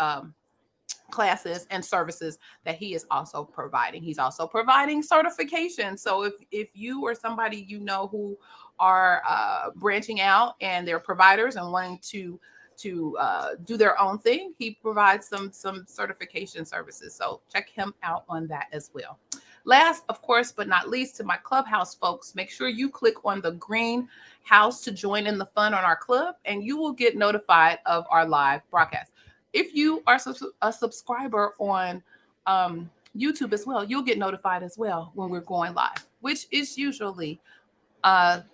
classes and services that he is also providing. He's also providing certification. So if you or somebody you know who are branching out and they're providers and wanting to do their own thing, he provides some certification services. So check him out on that as well. Last, of course, but not least, to my Clubhouse folks, make sure you click on the green house to join in the fun on our club, and you will get notified of our live broadcast. If you are a subscriber on YouTube as well, you'll get notified as well when we're going live, which is usually on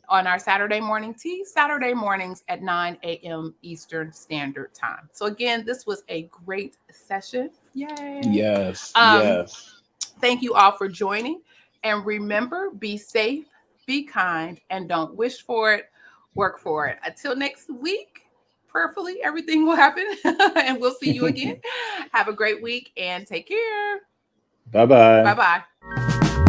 our Saturday morning tea, Saturday mornings at 9 a.m. Eastern Standard Time. So again, this was a great session. Yay. Yes. Yes. Thank you all for joining. And remember, be safe, be kind, and don't wish for it, work for it. Until next week, prayerfully, everything will happen. And we'll see you again. Have a great week and take care. Bye-bye. Bye-bye.